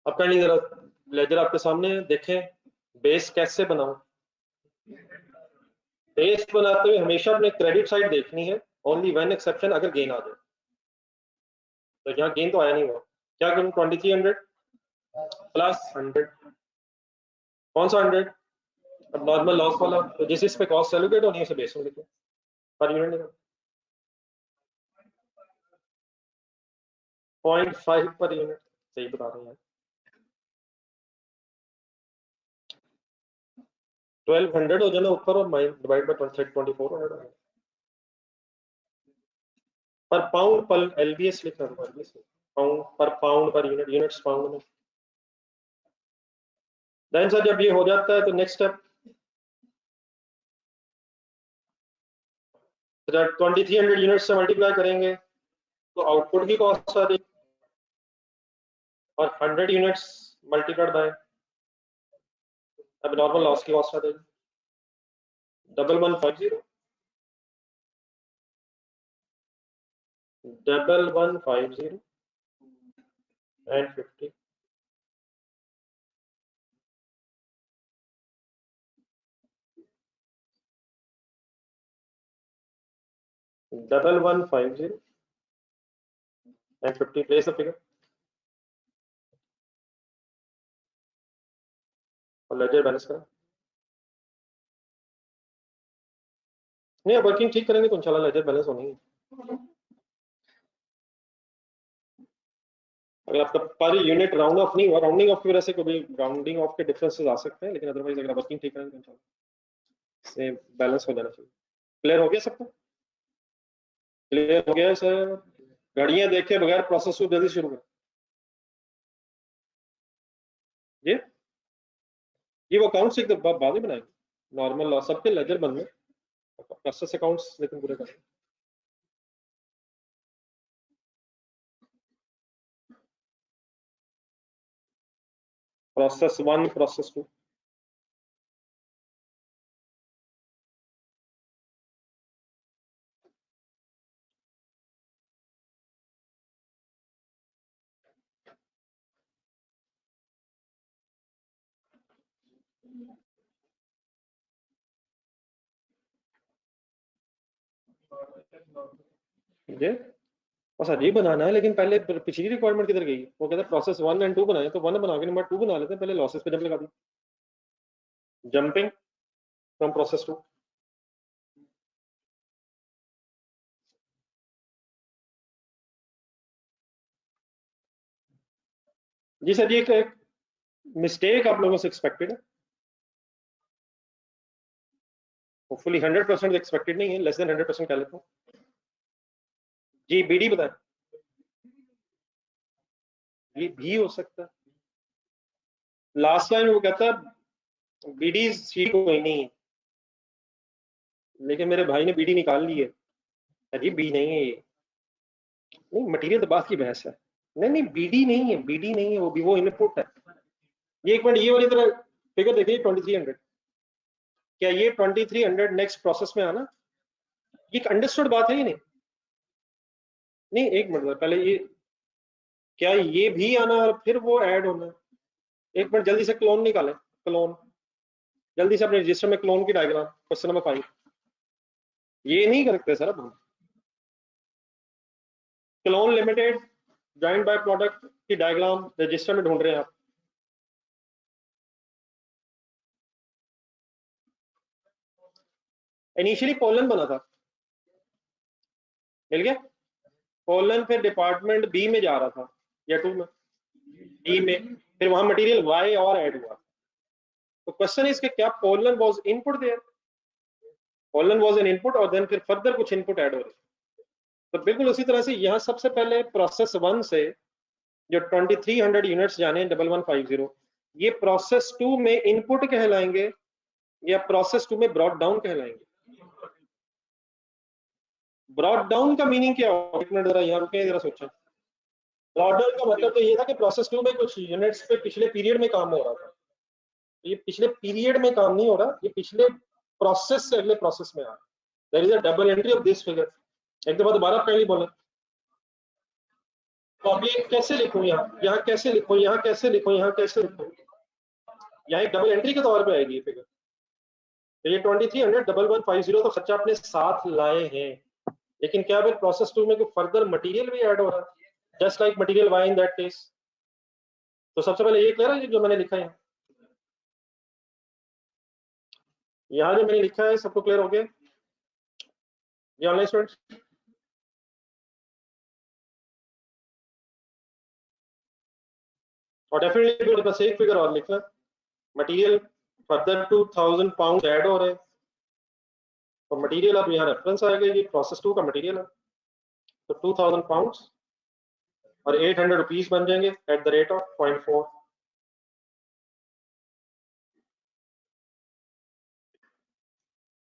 अब करनी जरा लेजर आपके सामने देखें, बेस कैसे बनाऊं, बेस बनाते हुए हमेशा अपने क्रेडिट साइड देखनी है, ओनली वन एक्सेप्शन अगर गेन आ जाए, तो यहाँ गेन तो आया नहीं हुआ, क्या करूं 2300 प्लस 100, कौन सा 100, अब नॉर्मल लॉस वाला, तो जिस इस पे कॉस्ट एलोकेट होनी है उसे बेस में लिखो, पर यूनिट निकालो 0.5 पर यूनिट, सही बता रहे हैं 1200 हो जाना ऊपर और डिवाइड बाय 2400 हो जाना, पर पाउंड पर एलबीएस लिखना है, एलबीएस पाउंड पर pound per unit, units pound में। देन सर जब ये हो जाता है तो नेक्स्ट स्टेप 2300 यूनिट से मल्टीप्लाई करेंगे तो आउटपुट की कॉस्ट आ जाएगी, और 100 यूनिट्स मल्टीप्लाइड बाय अब नॉर्मल लॉस की कॉस्ट आ जाएगी, 1150 and 50, double 150 and 50, place the figure और लेजर बैलेंस करें, नहीं वर्किंग ठीक करेंगे तो इंशाल्लाह लेजर बैलेंस होनी है, अगर आपका पर यूनिट राउंड ऑफ नहीं हुआ, राउंडिंग ऑफ की वजह से कभी राउंडिंग ऑफ के डिफरेंसेस आ सकते हैं, लेकिन अदरवाइज अगर वर्किंग ठीक करेंगे तो इंशाल्लाह से बैलेंस हो जाना चाहिए। क्लियर हो गया सबको, क्लियर हो गया सर, घड़ियां देखे बगैर प्रोसेस को जल्दी शुरू करें, ये वो अकाउंट्स एक बाद में बनाएंगे, नॉर्मल लॉस सबके लेजर बनने, प्रोसेस अकाउंट्स लेकिन पूरे करें, प्रोसेस 1 प्रोसेस 2, ये और सर ये बनाना है, लेकिन पहले पिछली रिक्वायरमेंट किधर गई, वो कहता है प्रोसेस 1 एंड 2 बनाए, तो 1 बना के नंबर 2 बना लेते हैं, पहले लॉसेस पे जंप लगा दी, जंपिंग फ्रॉम प्रोसेस 2, जी सर ये एक मिस्टेक आप लोगों से एक्सपेक्टेड है, होपफुली 100% एक्सपेक्टेड नहीं है, लेस देन 100% कह लेता हूँ, जी बीडी बताएं, ये भी हो सकता है, लास्ट टाइम वो कहता है बीडी शीट कोई नहीं है, लेकिन मेरे भाई ने बीडी निकाल ली है। अजी बी नहीं है ये, नहीं मटेरियल तो बात की बहस है। नहीं नहीं बीडी नहीं है, बीडी नहीं है, वो इनपुट है। ये एक मिनट, ये वाली तरह फिगर देखिए 2300, क्या ये 2300 नेक्स्ट प्रोसेस में आना, ये अंडरस्टूड बात है ये? नहीं नहीं, एक मिनट पहले, ये क्या ये भी आना और फिर वो ऐड होना? एक मिनट जल्दी से क्लोन निकालें, क्लोन जल्दी से अपने रजिस्टर में क्लोन की डायग्राम, क्वेश्चन नंबर 5। ये नहीं करते सर अब हम। Clone limited joint by product की डायग्राम रजिस्टर में ढूंढ रहे हैं आप। इनिशियली पोलन बना था, मिल गया पोलन, फिर डिपार्टमेंट बी में जा रहा था या 2 में, बी में, फिर वहां मटेरियल वाई और ऐड हुआ। तो क्वेश्चन इज कि क्या pollen was input there, pollen was an input और देन फिर फर्दर कुछ इनपुट ऐड हो रहे। तो बिल्कुल उसी तरह से यहाँ सबसे पहले प्रोसेस 1 से जो 2300 यूनिट्स जाने 1150, ये प्रोसेस 2 में इनपुट कहलाएंगे या प्रोसेस 2 में ब्रॉट डाउन कहलाएंगे? ब्रॉट डाउन का मीनिंग क्या होगा? एक मिनट जरा यहाँ रुके, जरा सोचें। ब्रॉट डाउन का मतलब तो ये था कि प्रोसेस 2 में कुछ यूनिट्स पे पिछले पीरियड में काम हो रहा था। ये पिछले पीरियड में काम नहीं हो रहा, ये पिछले प्रोसेस से अगले प्रोसेस में आ रहा है। There is a double entry of this figure. एक दफा दोबारा पहले बोला, तो अब ये कैसे लिखूं? यहाँ कैसे लिखूं, यहाँ कैसे लिखूं, यहाँ कैसे लिखूं? यहाँ एक डबल एंट्री के तौर पे आएगी ये फिगर। तो ये 2300 1150 तो खर्चा अपने साथ लाए हैं, लेकिन क्या फिर प्रोसेस 2 में कोई फर्दर मटेरियल भी ऐड हो रहा है, just like material why in that case? तो सबसे पहले ये क्लियर है जो मैंने लिखा है यहाँ जो मैंने लिखा है, सबको क्लियर हो गया ये ऑनलाइन स्टूडेंट्स? और डेफिनेटली बस एक फिगर और लिखना, मटेरियल फर्दर 2000 पाउंड ऐड हो रहे हैं, और मटेरियल अब यहाँ रेफरेंस आएगा, ये प्रोसेस 2 का मटेरियल है, तो 2000 पाउंड और 800 रुपीज बन जाएंगे एट द रेट ऑफ 0.4।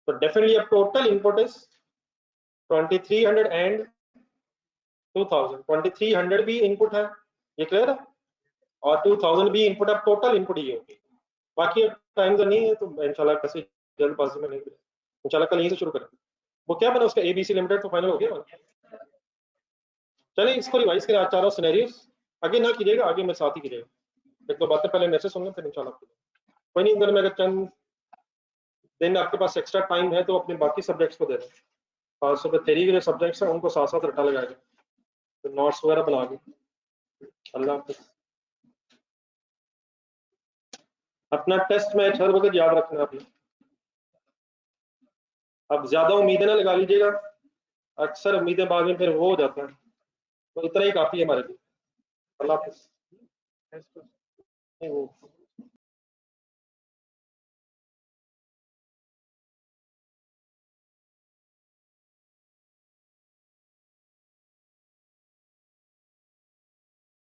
तो डेफिनेटली अब टोटल इनपुट इज 2300 एंड 2000। 2300 भी इनपुट है, ये क्लियर है, और 2000 भी इनपुट। अब टोटल इनपुट ये होगी। बाकी अब टाइम तो नहीं है, तो इंशाल्लाह कैसे जल्दबाजी में नहीं, इंशाल्लाह कल यहीं से शुरू करें। वो क्या बना उसका, एबीसी लिमिटेड तो फाइनल हो गया। चलिए इसको रिवाइज करें, चारों सिनेरियोस आगे ना कीजिएगा, आगे मेरे साथ ही कीजिएगा। एक दो बातें पहले मेरे से सुन लें, फिर इंशाल्लाह कोई नहीं। अंदर में अगर चंद दिन आपके पास एक्स्ट्रा टाइम है तो अपने बाकी सब्जेक्ट्स को दे दें, खासतौर पर थ्योरी के जो सब्जेक्ट्स हैं उनको साथ साथ रटा लगाएगा, तो नोट्स वगैरह बना के। अल्लाह हाफिज़। अपना टेस्ट मैच हर वक्त याद रखना आपने। अब ज्यादा उम्मीदें ना लगा लीजिएगा, अक्सर उम्मीदें बाद में फिर वो हो जाता है, तो इतना ही काफी है हमारे लिए। अल्लाह हाफिज़।